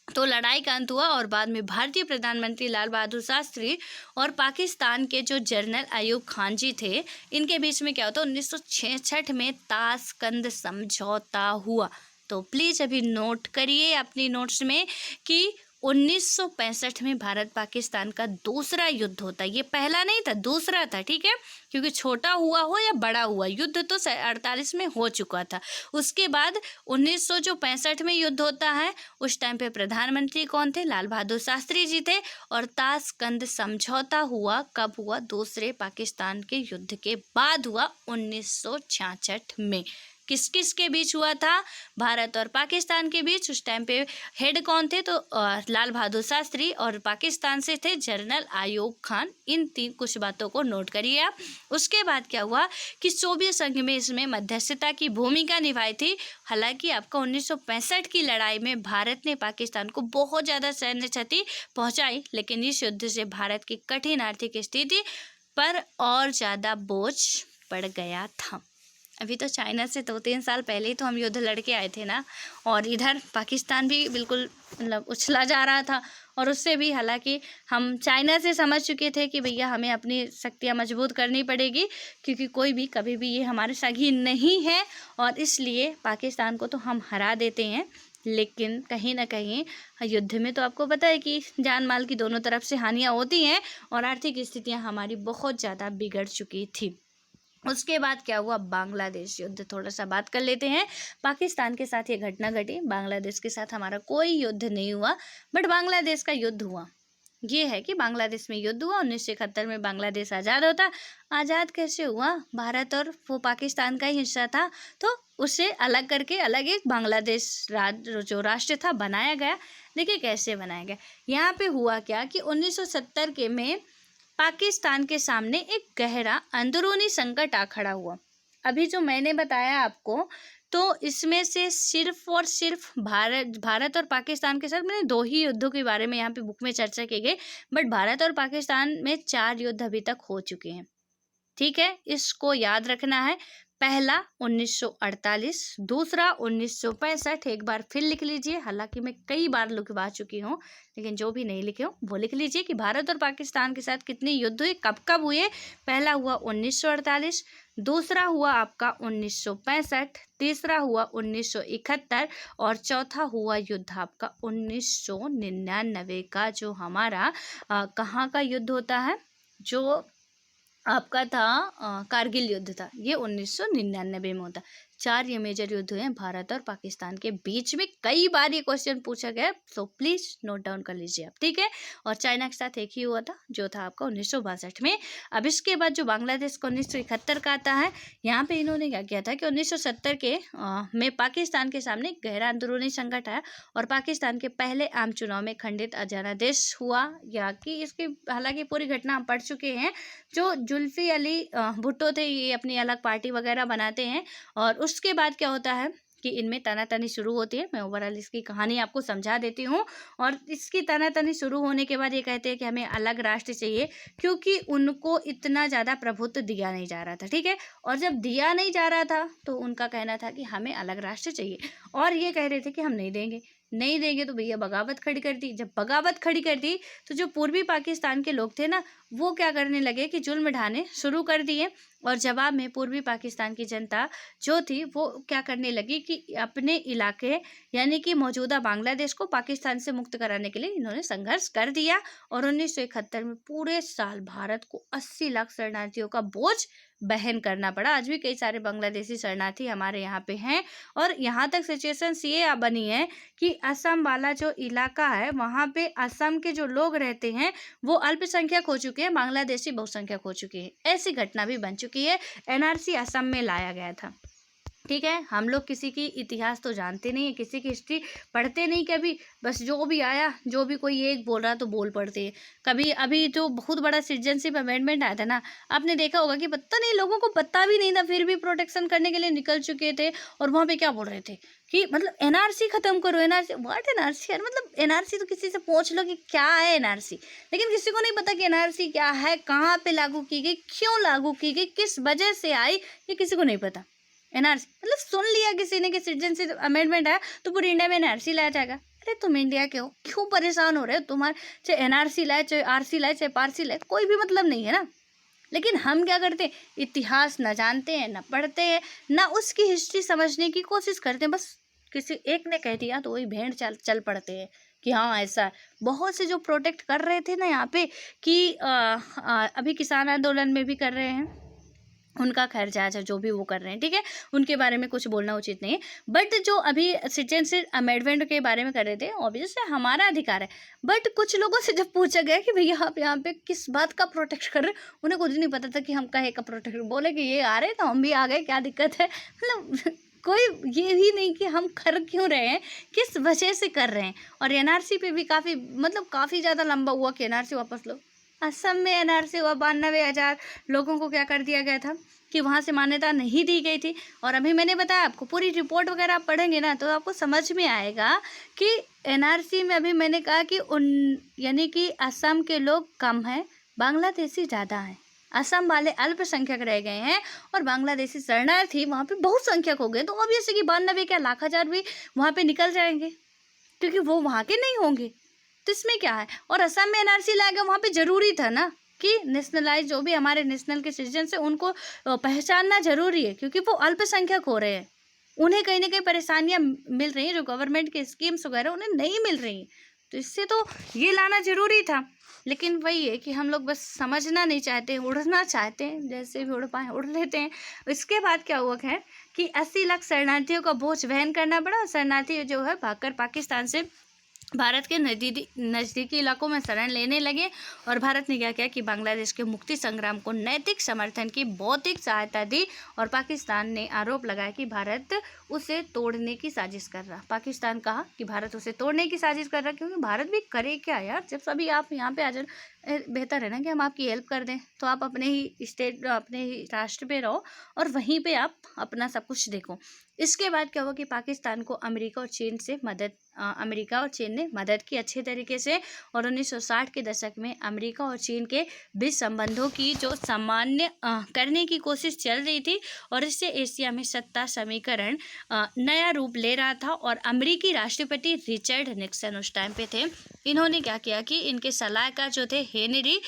तो लड़ाई का अंत हुआ, और बाद में भारतीय प्रधानमंत्री लाल बहादुर शास्त्री और पाकिस्तान के जो जनरल अयूब खान जी थे, इनके बीच में क्या होता, 1966 में ताशकंद समझौता हुआ। तो प्लीज़ अभी नोट करिए अपनी नोट्स में कि 1965 में भारत पाकिस्तान का दूसरा युद्ध होता है। ये पहला नहीं था, दूसरा था, ठीक है, क्योंकि छोटा हुआ हो या बड़ा हुआ, युद्ध तो 48 में हो चुका था। उसके बाद 1965 में युद्ध होता है। उस टाइम पे प्रधानमंत्री कौन थे? लाल बहादुर शास्त्री जी थे। और ताशकंद समझौता हुआ, कब हुआ? दूसरे पाकिस्तान के युद्ध के बाद हुआ, 1966 में। किस किस के बीच हुआ था? भारत और पाकिस्तान के बीच। उस टाइम पे हेड कौन थे? तो लाल बहादुर शास्त्री, और पाकिस्तान से थे जनरल आयूब खान। इन तीन कुछ बातों को नोट करिए आप। उसके बाद क्या हुआ कि सोवियत संघ में इसमें मध्यस्थता की भूमिका निभाई थी। हालांकि आपका 1965 की लड़ाई में भारत ने पाकिस्तान को बहुत ज़्यादा सैन्य क्षति पहुंचाई, लेकिन इस युद्ध से भारत की कठिन आर्थिक स्थिति पर और ज़्यादा बोझ पड़ गया था। अभी तो चाइना से 2-3 साल पहले ही तो हम युद्ध लड़के आए थे ना, और इधर पाकिस्तान भी बिल्कुल मतलब उछला जा रहा था। और उससे भी हालांकि हम चाइना से समझ चुके थे कि भैया हमें अपनी शक्तियाँ मजबूत करनी पड़ेगी, क्योंकि कोई भी कभी भी ये हमारे सगी नहीं है, और इसलिए पाकिस्तान को तो हम हरा देते हैं। लेकिन कहीं ना कहीं युद्ध में तो आपको पता है कि जान माल की दोनों तरफ से हानियाँ होती हैं, और आर्थिक स्थितियाँ हमारी बहुत ज़्यादा बिगड़ चुकी थी। उसके बाद क्या हुआ? बांग्लादेश युद्ध। थोड़ा सा बात कर लेते हैं। पाकिस्तान के साथ ये घटना घटी, बांग्लादेश के साथ हमारा कोई युद्ध नहीं हुआ, बट बांग्लादेश का युद्ध हुआ। ये है कि बांग्लादेश में युद्ध हुआ। 1971 में बांग्लादेश आज़ाद होता। आज़ाद कैसे हुआ? भारत और वो पाकिस्तान का ही हिस्सा था, तो उसे अलग करके अलग एक बांग्लादेश जो राष्ट्र था बनाया गया। देखिए कैसे बनाया गया। यहाँ पे हुआ क्या कि 1970 के में पाकिस्तान के सामने एक गहरा अंदरूनी संकट आ खड़ा हुआ। अभी जो मैंने बताया आपको, तो इसमें से सिर्फ और सिर्फ भारत और पाकिस्तान के साथ मैंने 2 ही युद्धों के बारे में यहाँ पे बुक में चर्चा की गई, बट भारत और पाकिस्तान में 4 युद्ध अभी तक हो चुके हैं। ठीक है, इसको याद रखना है। पहला 1948, दूसरा 1965। एक बार फिर लिख लीजिए, हालांकि मैं कई बार लिखवा चुकी हूँ, लेकिन जो भी नहीं लिखे हो वो लिख लीजिए कि भारत और पाकिस्तान के साथ कितने युद्ध हुए, कब कब हुए। पहला हुआ 1948, दूसरा हुआ आपका 1965, तीसरा हुआ 1971, और चौथा हुआ युद्ध आपका 1999 का, जो हमारा कहाँ का युद्ध होता है? जो आपका था कारगिल युद्ध था, ये 1999 में होता। 4 ये मेजर युद्ध हुए हैं भारत और पाकिस्तान के बीच में। कई बार ये क्वेश्चन पूछा गया, सो प्लीज नोट डाउन कर लीजिए आप, ठीक है। और चाइना के साथ एक ही हुआ था, जो था आपका 1962 में। अब इसके बाद जो बांग्लादेश का 1971 का आता है, यहाँ पे इन्होंने क्या किया था कि 1970 के में पाकिस्तान के सामने गहरा अंदरूनी संकट आया, और पाकिस्तान के पहले आम चुनाव में खंडित अजनादेश हुआ। या कि इसकी हालांकि पूरी घटना हम पढ़ चुके हैं। जो जुल्फी अली भुट्टो थे, ये अपनी अलग पार्टी वगैरह बनाते हैं, और उसके बाद क्या होता है कि इनमें तनातनी शुरू होती है। मैं ओवरऑल इसकी कहानी आपको समझा देती हूँ। और इसकी तनातनी शुरू होने के बाद ये कहते हैं कि हमें अलग राष्ट्र चाहिए, क्योंकि उनको इतना ज़्यादा प्रभुत्व दिया नहीं जा रहा था, ठीक है। और जब दिया नहीं जा रहा था तो उनका कहना था कि हमें अलग राष्ट्र चाहिए, और ये कह रहे थे कि हम नहीं देंगे, नहीं देंगे। तो भैया बगावत खड़ी कर दी। जब बगावत खड़ी कर दी तो जो पूर्वी पाकिस्तान के लोग थे ना, वो क्या करने लगे कि जुल्म ढाने शुरू कर दिए। और जवाब में पूर्वी पाकिस्तान की जनता जो थी वो क्या करने लगी कि अपने इलाके यानी कि मौजूदा बांग्लादेश को पाकिस्तान से मुक्त कराने के लिए इन्होंने संघर्ष कर दिया। और 1971 में पूरे साल भारत को 80 लाख शरणार्थियों का बोझ बहन करना पड़ा। आज भी कई सारे बांग्लादेशी शरणार्थी हमारे यहाँ पे हैं। और यहाँ तक सिचुएशन ये बनी है कि असम वाला जो इलाका है, वहाँ पे असम के जो लोग रहते हैं वो अल्पसंख्यक हो चुके हैं, बांग्लादेशी बहुसंख्यक हो चुके हैं। ऐसी घटना भी बन चुकी है। एनआरसी असम में लाया गया था, ठीक है। हम लोग किसी की इतिहास तो जानते नहीं है, किसी की हिस्ट्री पढ़ते नहीं कभी, बस जो भी आया, जो भी कोई एक बोल रहा तो बोल पड़ते हैं। कभी अभी जो बहुत बड़ा सिटीजनशिप अमेंडमेंट आया था ना, आपने देखा होगा कि पता नहीं, लोगों को पता भी नहीं था, फिर भी प्रोटेक्शन करने के लिए निकल चुके थे। और वहाँ पे क्या बोल रहे थे कि मतलब एनआरसी खत्म करो। NRC what? एनआरसी यार, मतलब एनआरसी तो किसी से पूछ लो कि क्या है एनआरसी, लेकिन किसी को नहीं पता कि एनआरसी क्या है, कहाँ पे लागू की गई, क्यों लागू की गई, किस वजह से आई, ये किसी को नहीं पता। एनआरसी मतलब सुन लिया किसी ने कि सिटीजनशिप अमेंडमेंट है तो पूरी इंडिया में एनआरसी लाया जाएगा। अरे तुम इंडिया के हो, क्यों परेशान हो रहे हो? तुम्हारे चाहे एनआरसी लाए, चाहे आरसी लाए, चाहे पारसी लाए, कोई भी मतलब नहीं है ना। लेकिन हम क्या करते हैं, इतिहास न जानते हैं, न पढ़ते हैं, ना उसकी हिस्ट्री समझने की कोशिश करते हैं। बस किसी एक ने कह दिया तो वही भेड़ चल पड़ते हैं। कि हाँ ऐसा है। बहुत से जो प्रोटेक्ट कर रहे थे ना यहाँ पे कि अभी किसान आंदोलन में भी कर रहे हैं, उनका खैर जायज़ है जो भी वो कर रहे हैं, ठीक है, उनके बारे में कुछ बोलना उचित नहीं है। बट जो अभी सिटीजनशिप अमेंडमेंट के बारे में कर रहे थे, ऑब्वियसली हमारा अधिकार है। बट कुछ लोगों से जब पूछा गया कि भैया आप यहाँ पे किस बात का प्रोटेक्ट कर रहे हैं, उन्हें खुद नहीं पता था कि हम कहे का प्रोटेक्ट, बोले कि ये आ रहे तो हम भी आ गए, क्या दिक्कत है। मतलब कोई ये भी नहीं कि हम कर क्यों रहे हैं, किस वजह से कर रहे हैं। और एनआरसी पे भी काफ़ी ज़्यादा लंबा हुआ कि एनआरसी वापस लो। असम में एनआरसी हुआ, 92,000 लोगों को क्या कर दिया गया था कि वहाँ से मान्यता नहीं दी गई थी। और अभी मैंने बताया आपको, पूरी रिपोर्ट वगैरह आप पढ़ेंगे ना तो आपको समझ में आएगा कि एनआरसी में अभी मैंने कहा कि यानी कि असम के लोग कम हैं, बांग्लादेशी ज़्यादा हैं। असम वाले अल्पसंख्यक रह गए हैं और बांग्लादेशी शरणार्थी वहाँ पे बहुत संख्यक हो गए। तो ऑब्वियसली कि 92 क्या लाख हजार भी वहाँ पे निकल जाएंगे, क्योंकि वो वहाँ के नहीं होंगे। तो इसमें क्या है। और असम में एनआरसी लाया गया, वहाँ पे ज़रूरी था ना कि नेशनलाइज जो भी हमारे नेशनल के सिटीजन से उनको पहचानना ज़रूरी है, क्योंकि वो अल्पसंख्यक हो रहे हैं, उन्हें कहीं ना कहीं परेशानियाँ मिल रही हैं, जो गवर्नमेंट के स्कीम्स वगैरह उन्हें नहीं मिल रही। तो इससे तो ये लाना ज़रूरी था। लेकिन वही है कि हम लोग बस समझना नहीं चाहते, उड़ना चाहते हैं, जैसे भी उड़ पाए उड़ लेते हैं। इसके बाद क्या हुआ है कि 80 लाख शरणार्थियों का बोझ वहन करना पड़ा। शरणार्थी जो है भागकर पाकिस्तान से भारत के नज़दीकी इलाकों में शरण लेने लगे। और भारत ने क्या किया कि बांग्लादेश के मुक्ति संग्राम को नैतिक समर्थन की बौद्धिक सहायता दी। और पाकिस्तान ने आरोप लगाया कि भारत उसे तोड़ने की साजिश कर रहा। पाकिस्तान कहा कि भारत उसे तोड़ने की साजिश कर रहा, क्योंकि भारत भी करे क्या यार, जब सभी आप यहाँ पे आ जाए, बेहतर है ना कि हम आपकी हेल्प कर दें। तो आप अपने ही स्टेट, अपने ही राष्ट्र पे रहो और वहीं पे आप अपना सब कुछ देखो। इसके बाद क्या हुआ कि पाकिस्तान को अमेरिका और चीन ने मदद की अच्छे तरीके से। और 1960 के दशक में अमेरिका और चीन के बीच संबंधों की जो सामान्य करने की कोशिश चल रही थी, और इससे एशिया में सत्ता समीकरण नया रूप ले रहा था। और अमेरिकी राष्ट्रपति रिचर्ड निक्सन उस टाइम पे थे। इन्होंने क्या किया कि इनके सलाहकार जो थे हेनरी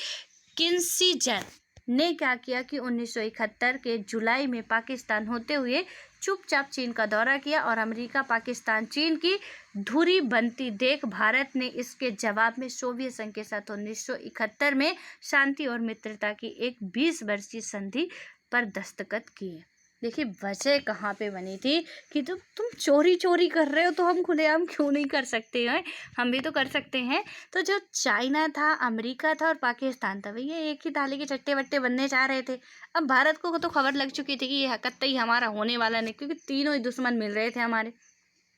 किसिंजर ने क्या किया कि 1971 के जुलाई में पाकिस्तान होते हुए चुपचाप चीन का दौरा किया। और अमेरिका, पाकिस्तान, चीन की धुरी बनती देख भारत ने इसके जवाब में सोवियत संघ के साथ 1971 में शांति और मित्रता की एक 20 वर्षीय संधि पर दस्तखत किए। देखिए वजह कहाँ पे बनी थी कि तुम चोरी कर रहे हो तो हम खुलेआम क्यों नहीं कर सकते हैं, हम भी तो कर सकते हैं। तो जो चाइना था, अमेरिका था और पाकिस्तान था, भैया एक ही थाली के चट्टे बट्टे बनने जा रहे थे। अब भारत को तो खबर लग चुकी थी कि ये कतई हमारा होने वाला नहीं, क्योंकि तीनों ही दुश्मन मिल रहे थे हमारे।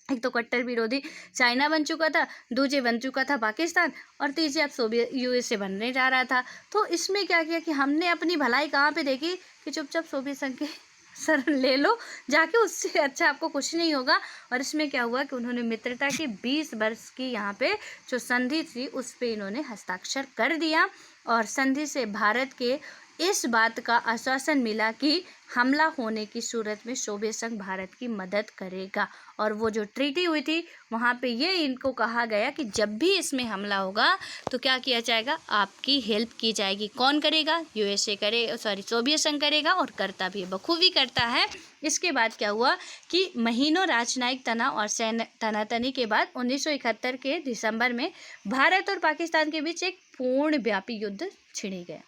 एक तो कट्टर विरोधी चाइना बन चुका था, दूसरे बन चुका था पाकिस्तान, और तीसरे अब सोवियत यूएसए बनने जा रहा था। तो इसमें क्या किया कि हमने अपनी भलाई कहाँ पे देखी कि चुपचाप सोवियत संघ के शरण ले लो जाके, उससे अच्छा आपको कुछ नहीं होगा। और इसमें क्या हुआ कि उन्होंने मित्रता की 20 वर्ष की यहाँ पे जो संधि थी उस पे इन्होंने हस्ताक्षर कर दिया। और संधि से भारत के इस बात का आश्वासन मिला कि हमला होने की सूरत में सोवियत संघ भारत की मदद करेगा। और वो जो ट्रीटी हुई थी वहाँ पे ये इनको कहा गया कि जब भी इसमें हमला होगा तो क्या किया जाएगा, आपकी हेल्प की जाएगी। कौन करेगा, सोवियत संघ करेगा, और करता भी बखूबी करता है। इसके बाद क्या हुआ कि महीनों राजनयिक तनाव और सैन्य तनातनी के बाद 1971 के दिसंबर में भारत और पाकिस्तान के बीच एक पूर्ण व्यापी युद्ध छिड़ गया।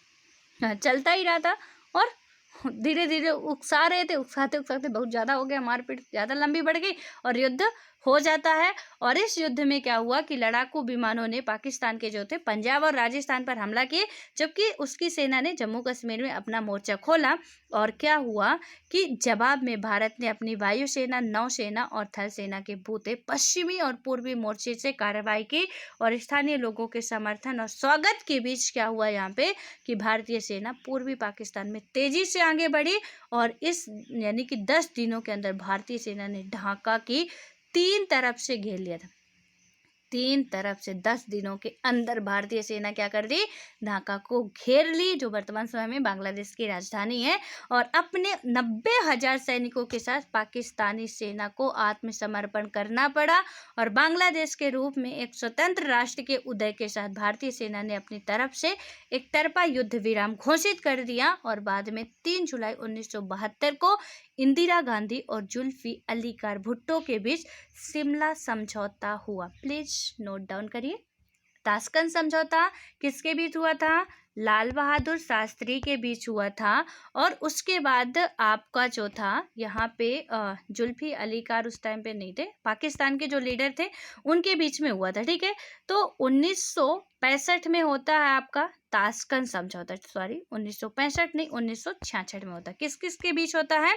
चलता ही रहा था और धीरे धीरे उकसाते बहुत ज़्यादा हो गया, मारपीट ज़्यादा लंबी बढ़ गई और युद्ध हो जाता है। और इस युद्ध में क्या हुआ कि लड़ाकू विमानों ने पाकिस्तान के जो थे पंजाब और राजस्थान पर हमला किए, जबकि उसकी सेना ने जम्मू कश्मीर में अपना मोर्चा खोला। और क्या हुआ कि जवाब में भारत ने अपनी वायुसेना, नौसेना और थल सेना के बूते पश्चिमी और पूर्वी मोर्चे से कार्रवाई की। और स्थानीय लोगों के समर्थन और स्वागत के बीच क्या हुआ यहाँ पे कि भारतीय सेना पूर्वी पाकिस्तान में तेजी से आगे बढ़ी। और इस यानी कि 10 दिनों के अंदर भारतीय सेना ने ढाका की 3 तरफ से घेर लिया था। 3 तरफ से 10 दिनों के अंदर भारतीय सेना क्या कर दी, ढाका को घेर ली, जो वर्तमान समय में बांग्लादेश की राजधानी है। और अपने 90,000 सैनिकों के साथ पाकिस्तानी सेना को आत्मसमर्पण करना पड़ा। और बांग्लादेश के रूप में एक स्वतंत्र राष्ट्र के उदय के साथ भारतीय सेना ने अपनी तरफ से एक तरफा युद्ध विराम घोषित कर दिया। और बाद में 3 जुलाई 1972 को इंदिरा गांधी और जुल्फी अली कार भुट्टो के बीच शिमला समझौता हुआ। प्लीज नोट डाउन करिए। ताशकंद समझौता किसके बीच हुआ था? लाल बहादुर शास्त्री के बीच हुआ था। और उसके बाद आपका जो था यहाँ पे जुल्फी अली खान उस टाइम पे नहीं थे, पाकिस्तान के जो लीडर थे उनके बीच में हुआ था। ठीक है, तो 1965 में होता है आपका ताशकंद समझौता। सॉरी, 1965 नहीं, 1966 में होता है। किस किस के बीच होता है?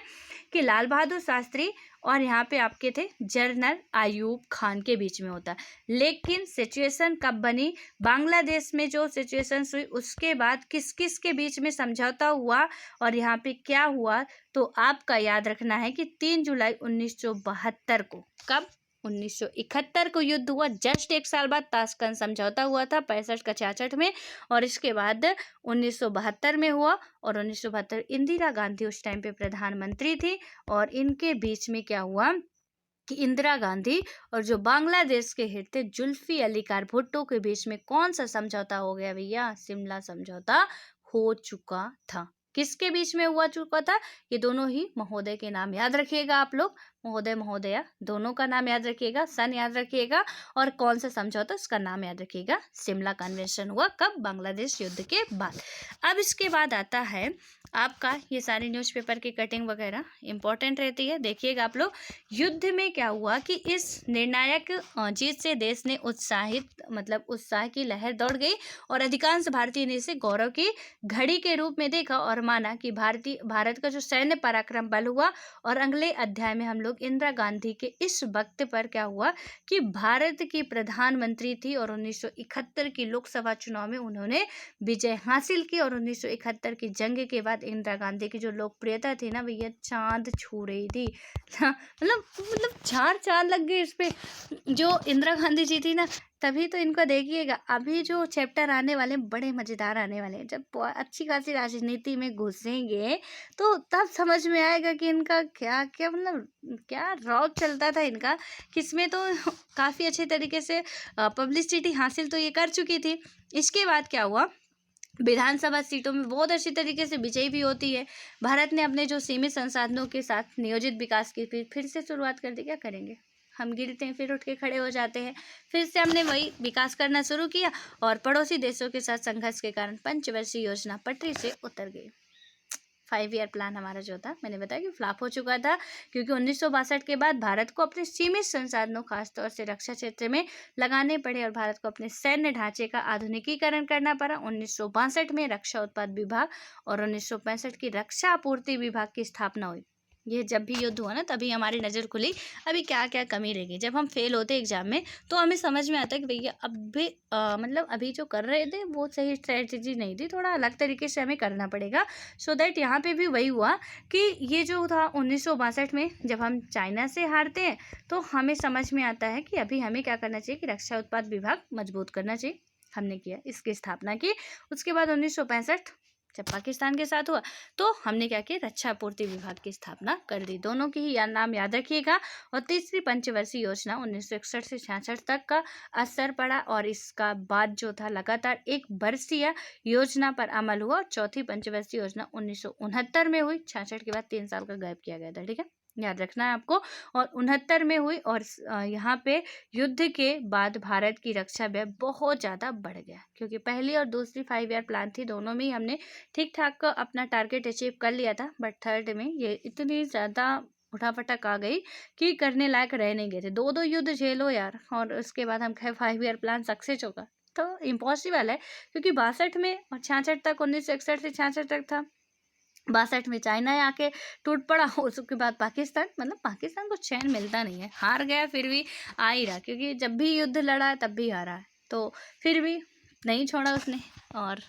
कि लाल बहादुर शास्त्री और यहाँ पे आपके थे जनरल अयूब खान के बीच में होता है। लेकिन सिचुएशन कब बनी? बांग्लादेश में जो सिचुएशन हुई उसके बाद किस किस के बीच में समझौता हुआ और यहाँ पे क्या हुआ? तो आपका याद रखना है कि 3 जुलाई 1972 को, कब? 1971 को युद्ध हुआ। जस्ट एक साल बाद ताशकंद समझौता हुआ था, 65 का 66 में। और इसके बाद 1972 में हुआ। और 1972 इंदिरा गांधी उस टाइम पे प्रधानमंत्री थी। और इनके बीच में क्या हुआ कि इंदिरा गांधी और जो बांग्लादेश के हित थे जुल्फी अली खान भुट्टो के बीच में कौन सा समझौता हो गया भैया? शिमला समझौता हो चुका था। किसके बीच में हुआ चुका था? ये दोनों ही महोदय के नाम याद रखिएगा आप लोग, महोदय महोदया दोनों का नाम याद रखिएगा, सन याद रखिएगा और कौन सा समझौता उसका नाम याद रखिएगा। शिमला कन्वेंशन हुआ कब? बांग्लादेश युद्ध के बाद। अब इसके बाद आता है आपका ये सारी न्यूज़पेपर की कटिंग वगैरह इंपॉर्टेंट रहती है, देखिएगा आप लोग। युद्ध में क्या हुआ कि इस निर्णायक जीत से देश ने उत्साह की लहर दौड़ गई और अधिकांश भारतीय ने इसे गौरव की घड़ी के रूप में देखा और माना कि भारत का जो सैन्य पराक्रम बल हुआ। और अगले अध्याय में हम लोग इंदिरा गांधी के इस वक्त पर क्या हुआ कि भारत की प्रधानमंत्री थी और 1971 की लोकसभा चुनाव में उन्होंने विजय हासिल की। और 1971 की जंग के बाद इंदिरा गांधी की जो लोकप्रियता थी ना भैया, चांद छू रही थी। मतलब चार लग गए इस पे जो इंदिरा गांधी जी थी ना। तभी तो इनको देखिएगा, अभी जो चैप्टर आने वाले बड़े मज़ेदार आने वाले हैं। जब अच्छी खासी राजनीति में घुसेंगे तो तब समझ में आएगा कि इनका क्या क्या क्या रौब चलता था इनका, किसमें तो काफ़ी अच्छे तरीके से पब्लिसिटी हासिल तो ये कर चुकी थी। इसके बाद क्या हुआ? विधानसभा सीटों में बहुत अच्छी तरीके से विजयी भी होती है। भारत ने अपने जो सीमित संसाधनों के साथ नियोजित विकास की फिर से शुरुआत कर दी। क्या करेंगे? हम गिरते हैं फिर उठ के खड़े हो जाते हैं। फिर से हमने वही विकास करना शुरू किया और पड़ोसी देशों के साथ संघर्ष के कारण पंचवर्षीय योजना पटरी से उतर गई। 5 ईयर प्लान हमारा जो था, मैंने बताया कि फ्लॉप हो चुका था क्योंकि 1962 के बाद भारत को अपने सीमित संसाधनों खासतौर से रक्षा क्षेत्र में लगाने पड़े और भारत को अपने सैन्य ढांचे का आधुनिकीकरण करना पड़ा। 1962 में रक्षा उत्पाद विभाग और 1965 की रक्षा आपूर्ति विभाग की स्थापना हुई। ये जब भी युद्ध हुआ ना तभी हमारी नज़र खुली अभी क्या क्या कमी रह गई। जब हम फेल होते एग्जाम में तो हमें समझ में आता है कि भैया अभी जो कर रहे थे वो सही स्ट्रेटजी नहीं थी, थोड़ा अलग तरीके से हमें करना पड़ेगा। सो दैट यहाँ पे भी वही हुआ कि ये जो था 1962 में जब हम चाइना से हारते हैं तो हमें समझ में आता है कि अभी हमें क्या करना चाहिए कि रक्षा उत्पाद विभाग मजबूत करना चाहिए। हमने किया, इसकी स्थापना की। उसके बाद 1965 जब पाकिस्तान के साथ हुआ तो हमने क्या किया? रक्षा आपूर्ति विभाग की स्थापना कर दी। दोनों की ही नाम याद रखिएगा। और तीसरी पंचवर्षीय योजना 1961 से 66 तक का असर पड़ा और इसका बाद जो था लगातार एक वर्षीय योजना पर अमल हुआ। और चौथी पंचवर्षीय योजना 1969 में हुई। 66 के बाद 3 साल का गैप किया गया था। ठीक है, याद रखना है आपको। और 69 में हुई और यहाँ पे युद्ध के बाद भारत की रक्षा व्यय बहुत ज़्यादा बढ़ गया क्योंकि पहली और दूसरी 5 ईयर प्लान थी, दोनों में ही हमने ठीक ठाक अपना टारगेट अचीव कर लिया था। बट थर्ड में ये इतनी ज़्यादा उठापटक आ गई कि करने लायक रह नहीं गए थे। 2 युद्ध झेलो यार और उसके बाद हम कहे 5 ईयर प्लान सक्सेस होगा तो इम्पॉसिबल है क्योंकि 62 में और 66 तक 1961 से 66 तक था। 62 में चाइना आके टूट पड़ा। उसके बाद पाकिस्तान को चैन मिलता नहीं है, हार गया फिर भी आ ही रहा क्योंकि जब भी युद्ध लड़ा है तब भी हारा है, तो फिर भी नहीं छोड़ा उसने। और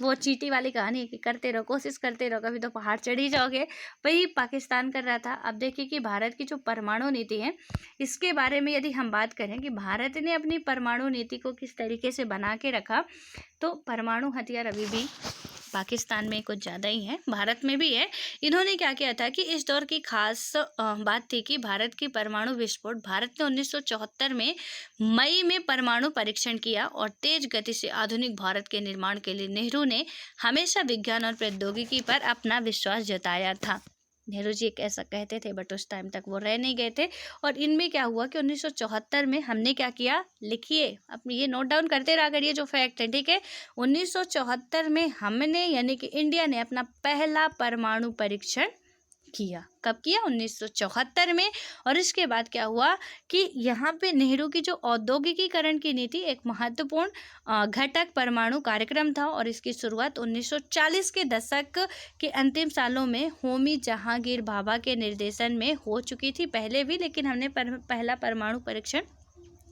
वो चींटी वाली कहानी है कि करते रहो, कोशिश करते रहो, कभी तो पहाड़ चढ़ ही जाओगे। वही पाकिस्तान कर रहा था। अब देखिए कि भारत की जो परमाणु नीति है इसके बारे में यदि हम बात करें कि भारत ने अपनी परमाणु नीति को किस तरीके से बना के रखा, तो परमाणु हथियार अभी भी पाकिस्तान में कुछ ज़्यादा ही है, भारत में भी है। इन्होंने क्या किया था कि इस दौर की खास बात थी कि भारत की परमाणु विस्फोट, भारत ने 1974 में मई में परमाणु परीक्षण किया और तेज गति से आधुनिक भारत के निर्माण के लिए नेहरू ने हमेशा विज्ञान और प्रौद्योगिकी पर अपना विश्वास जताया था। नेहरू जी एक ऐसा कहते थे, बट उस टाइम तक वो रह नहीं गए थे। और इनमें क्या हुआ कि 1974 में हमने क्या किया, लिखिए, अब ये नोट डाउन करते रहा करिए जो फैक्ट है, ठीक है। 1974 में हमने यानी कि इंडिया ने अपना पहला परमाणु परीक्षण किया। कब किया? 1974 में। और इसके बाद क्या हुआ कि यहाँ पे नेहरू की जो औद्योगिकीकरण की नीति एक महत्वपूर्ण घटक परमाणु कार्यक्रम था, और इसकी शुरुआत 1940 के दशक के अंतिम सालों में होमी जहांगीर भाभा के निर्देशन में हो चुकी थी पहले भी, लेकिन हमने पहला परमाणु परीक्षण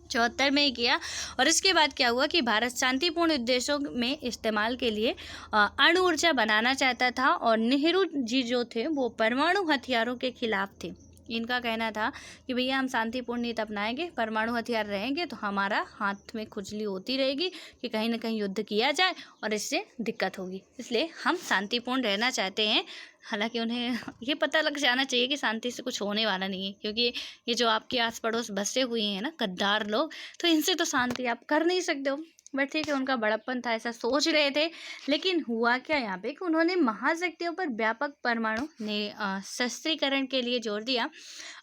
74 में ही किया। और इसके बाद क्या हुआ कि भारत शांतिपूर्ण उद्देश्यों में इस्तेमाल के लिए अणु ऊर्जा बनाना चाहता था, और नेहरू जी जो थे वो परमाणु हथियारों के खिलाफ थे। इनका कहना था कि भैया हम शांतिपूर्ण नीति अपनाएंगे, परमाणु हथियार रहेंगे तो हमारा हाथ में खुजली होती रहेगी कि कहीं ना कहीं युद्ध किया जाए और इससे दिक्कत होगी, इसलिए हम शांतिपूर्ण रहना चाहते हैं। हालांकि उन्हें ये पता लग जाना चाहिए कि शांति से कुछ होने वाला नहीं है, क्योंकि ये जो आपके आस पड़ोस बसे हुए हैं ना गद्दार लोग, तो इनसे तो शांति आप कर नहीं सकते हो। बट ठीक है, उनका बड़प्पन था, ऐसा सोच रहे थे। लेकिन हुआ क्या यहाँ पे कि उन्होंने महाशक्तियों पर व्यापक परमाणु शस्त्रीकरण के लिए जोर दिया।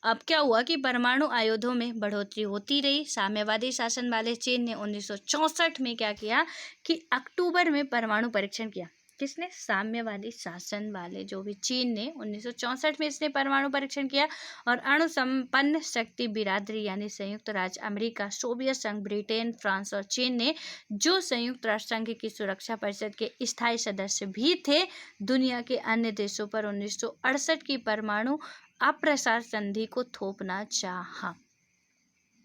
अब क्या हुआ कि परमाणु आयुधों में बढ़ोतरी होती रही। साम्यवादी शासन वाले चीन ने 1964 में क्या किया कि अक्टूबर में परमाणु परीक्षण किया। किसने? साम्यवादी शासन वाले जो भी चीन ने 1964 में इसने परमाणु परीक्षण किया। और अणु संपन्न शक्ति बिरादरी यानी संयुक्त राज्य अमेरिका, सोवियत संघ, ब्रिटेन, फ्रांस और चीन ने, जो संयुक्त राष्ट्र संघ की सुरक्षा परिषद के स्थायी सदस्य भी थे, दुनिया के अन्य देशों पर 1968 की परमाणु अप्रसार संधि को थोपना चाहा।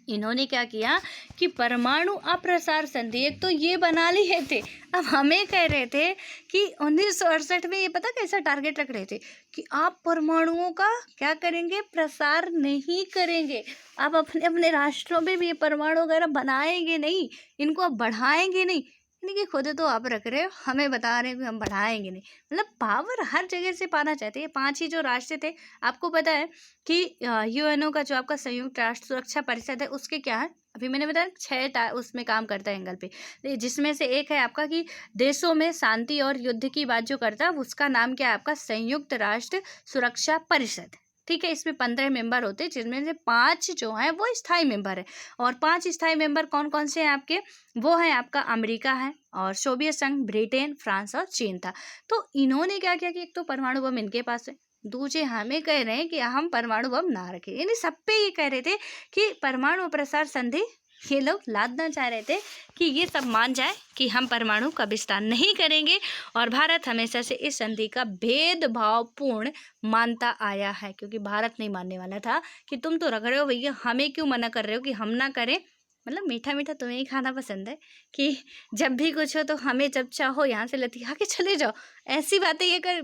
इन्होंने क्या किया कि परमाणु अप्रसार संधि एक तो ये बना लिए थे। अब हमें कह रहे थे कि 1968 में ये पता कैसा टारगेट रख रहे थे कि आप परमाणुओं का क्या करेंगे, प्रसार नहीं करेंगे, आप अपने अपने राष्ट्रों में भी ये परमाणु वगैरह बनाएंगे नहीं, इनको आप बढ़ाएंगे नहीं। यानी कि खुद तो आप रख रहे हो, हमें बता रहे हो कि हम बढ़ाएंगे नहीं। मतलब पावर हर जगह से पाना चाहते हैं। 5 ही जो राष्ट्र थे, आपको पता है कि यूएनओ का जो आपका संयुक्त राष्ट्र सुरक्षा परिषद है, उसके क्या है, अभी मैंने बताया 6 उसमें काम करता है एंगल पे, जिसमें से एक है आपका कि देशों में शांति और युद्ध की बात जो करता है, उसका नाम क्या है आपका संयुक्त राष्ट्र सुरक्षा परिषद। ठीक है, इसमें 15 मेंबर होते हैं, जिसमें से 5 जो हैं वो स्थायी मेंबर है। और 5 स्थायी मेंबर कौन कौन से हैं आपके? वो है आपका अमेरिका है, और सोवियत संघ, ब्रिटेन, फ्रांस और चीन था। तो इन्होंने क्या किया कि एक तो परमाणु बम इनके पास है, दूसरे हमें कह रहे हैं कि हम परमाणु बम ना रखें। यानी सब पे ये कह रहे थे कि परमाणु प्रसार संधि ये लोग लादना चाह रहे थे कि ये सब मान जाए कि हम परमाणु का विस्तार नहीं करेंगे। और भारत हमेशा से इस संधि का भेदभावपूर्ण मानता आया है, क्योंकि भारत नहीं मानने वाला था कि तुम तो रख रहे हो भैया, हमें क्यों मना कर रहे हो कि हम ना करें। मतलब मीठा मीठा तुम्हें ही खाना पसंद है कि जब भी कुछ हो तो हमें जब चाहो यहाँ से लतिया के चले जाओ, ऐसी बातें ये कर।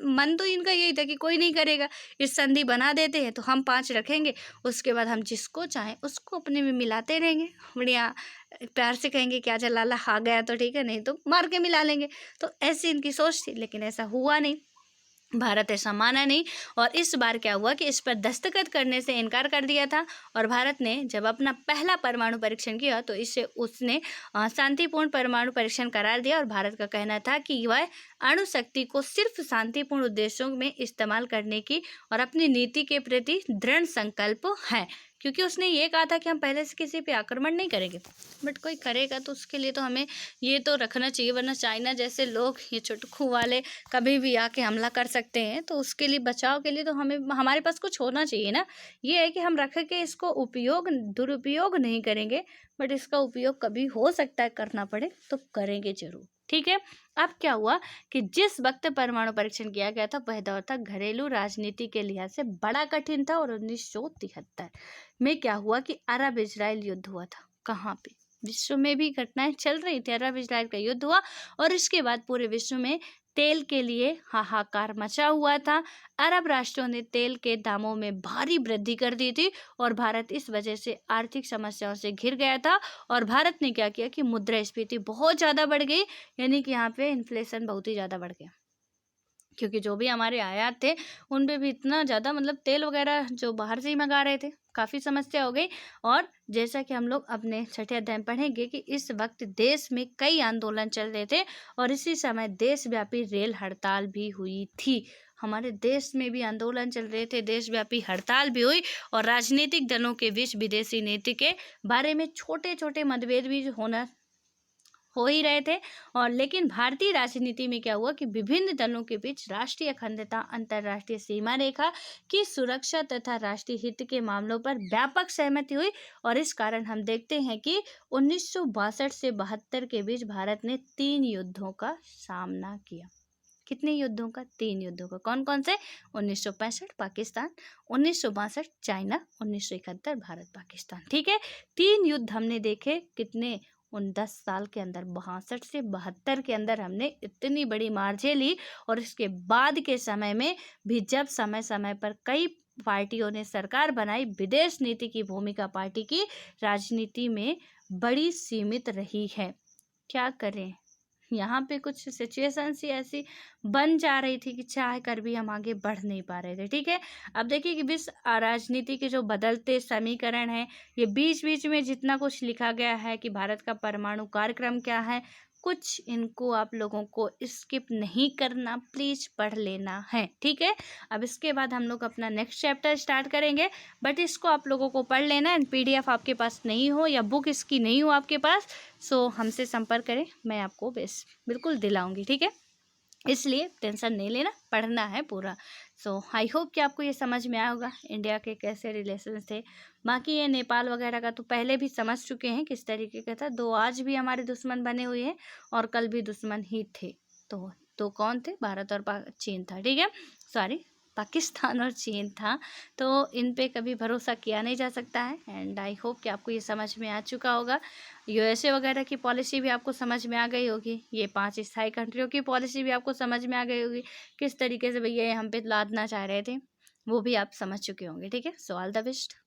मन तो इनका यही था कि कोई नहीं करेगा, इस संधि बना देते हैं तो हम 5 रखेंगे, उसके बाद हम जिसको चाहें उसको अपने में मिलाते रहेंगे, बढ़िया प्यार से कहेंगे क्या जलाला आ गया तो ठीक है, नहीं तो मार के मिला लेंगे। तो ऐसी इनकी सोच थी, लेकिन ऐसा हुआ नहीं, भारत ऐसा माना नहीं। और इस बार क्या हुआ कि इस पर दस्तखत करने से इनकार कर दिया था। और भारत ने जब अपना पहला परमाणु परीक्षण किया तो इससे उसने शांतिपूर्ण परमाणु परीक्षण करार दिया। और भारत का कहना था कि वह अणु शक्ति को सिर्फ शांतिपूर्ण उद्देश्यों में इस्तेमाल करने की और अपनी नीति के प्रति दृढ़ संकल्प है, क्योंकि उसने ये कहा था कि हम पहले से किसी पे आक्रमण नहीं करेंगे, बट कोई करेगा तो उसके लिए तो हमें ये तो रखना चाहिए, वरना चाइना जैसे लोग, ये चुटकू वाले कभी भी आके हमला कर सकते हैं। तो उसके लिए बचाव के लिए तो हमें हमारे पास कुछ होना चाहिए ना। ये है कि हम रख के इसको दुरुपयोग नहीं करेंगे, बट इसका उपयोग कभी हो सकता है करना पड़े तो करेंगे जरूर। ठीक है। अब क्या हुआ कि जिस वक्त परमाणु परीक्षण किया गया था वह दौर था घरेलू राजनीति के लिहाज से बड़ा कठिन था। और 1973 में क्या हुआ कि अरब इजराइल युद्ध हुआ था। कहाँ पे? विश्व में भी घटनाएं चल रही थी, अरब इजराइल का युद्ध हुआ और इसके बाद पूरे विश्व में तेल के लिए हाहाकार मचा हुआ था। अरब राष्ट्रों ने तेल के दामों में भारी वृद्धि कर दी थी और भारत इस वजह से आर्थिक समस्याओं से घिर गया था। और भारत ने क्या किया कि मुद्रास्फीति बहुत ज़्यादा बढ़ गई, यानी कि यहाँ पे इन्फ्लेशन बहुत ही ज़्यादा बढ़ गया, क्योंकि जो भी हमारे आयात थे उन पे भी इतना ज़्यादा, मतलब तेल वगैरह जो बाहर से ही मंगा रहे थे, काफ़ी समस्या हो गई। और जैसा कि हम लोग अपने छठे अध्याय में पढ़ेंगे कि इस वक्त देश में कई आंदोलन चल रहे थे और इसी समय देशव्यापी रेल हड़ताल भी हुई थी। हमारे देश में भी आंदोलन चल रहे थे, देशव्यापी हड़ताल भी हुई और राजनीतिक दलों के बीच विदेशी नीति के बारे में छोटे छोटे मतभेद भी हो ही रहे थे। और लेकिन भारतीय राजनीति में क्या हुआ कि विभिन्न दलों के बीच राष्ट्रीय अखंडता, अंतर्राष्ट्रीय सीमा रेखा की सुरक्षा तथा राष्ट्रीय हित के मामलों पर व्यापक सहमति हुई। और इस कारण हम देखते हैं कि 1962 से 72 के बीच भारत ने 3 युद्धों का सामना किया। कितने युद्धों का? 3 युद्धों का। कौन कौन से? 1965 पाकिस्तान, 1962 चाइना, 1971 भारत पाकिस्तान। ठीक है, 3 युद्ध हमने देखे। कितने? उन 10 साल के अंदर, 62 से 72 के अंदर हमने इतनी बड़ी मार झेली। और इसके बाद के समय में भी जब समय समय पर कई पार्टियों ने सरकार बनाई, विदेश नीति की भूमिका पार्टी की राजनीति में बड़ी सीमित रही है। क्या करें, यहाँ पे कुछ सिचुएशंस ही ऐसी बन जा रही थी कि चाह कर भी हम आगे बढ़ नहीं पा रहे थे। ठीक है, अब देखिए कि विश्व राजनीति के जो बदलते समीकरण हैं, ये बीच बीच में जितना कुछ लिखा गया है कि भारत का परमाणु कार्यक्रम क्या है, कुछ इनको आप लोगों को स्किप नहीं करना, प्लीज़ पढ़ लेना है। ठीक है, अब इसके बाद हम लोग अपना नेक्स्ट चैप्टर स्टार्ट करेंगे, बट इसको आप लोगों को पढ़ लेना है। PDF आपके पास नहीं हो या बुक इसकी नहीं हो आपके पास, सो हमसे संपर्क करें, मैं आपको बिल्कुल दिलाऊंगी। ठीक है, इसलिए टेंशन नहीं लेना, पढ़ना है पूरा। सो आई होप कि आपको ये समझ में आया होगा इंडिया के कैसे रिलेशन थे। बाकी ये नेपाल वगैरह का तो पहले भी समझ चुके हैं किस तरीके का था। 2 आज भी हमारे दुश्मन बने हुए हैं और कल भी दुश्मन ही थे। तो कौन थे? भारत और चीन था। ठीक है, सॉरी, पाकिस्तान और चीन था। तो इन पे कभी भरोसा किया नहीं जा सकता है। एंड आई होप कि आपको ये समझ में आ चुका होगा। USA वगैरह की पॉलिसी भी आपको समझ में आ गई होगी। ये 5 स्थायी कंट्रियों की पॉलिसी भी आपको समझ में आ गई होगी, किस तरीके से भैया हम पे लादना चाह रहे थे, वो भी आप समझ चुके होंगे। ठीक है, सो ऑल द बेस्ट।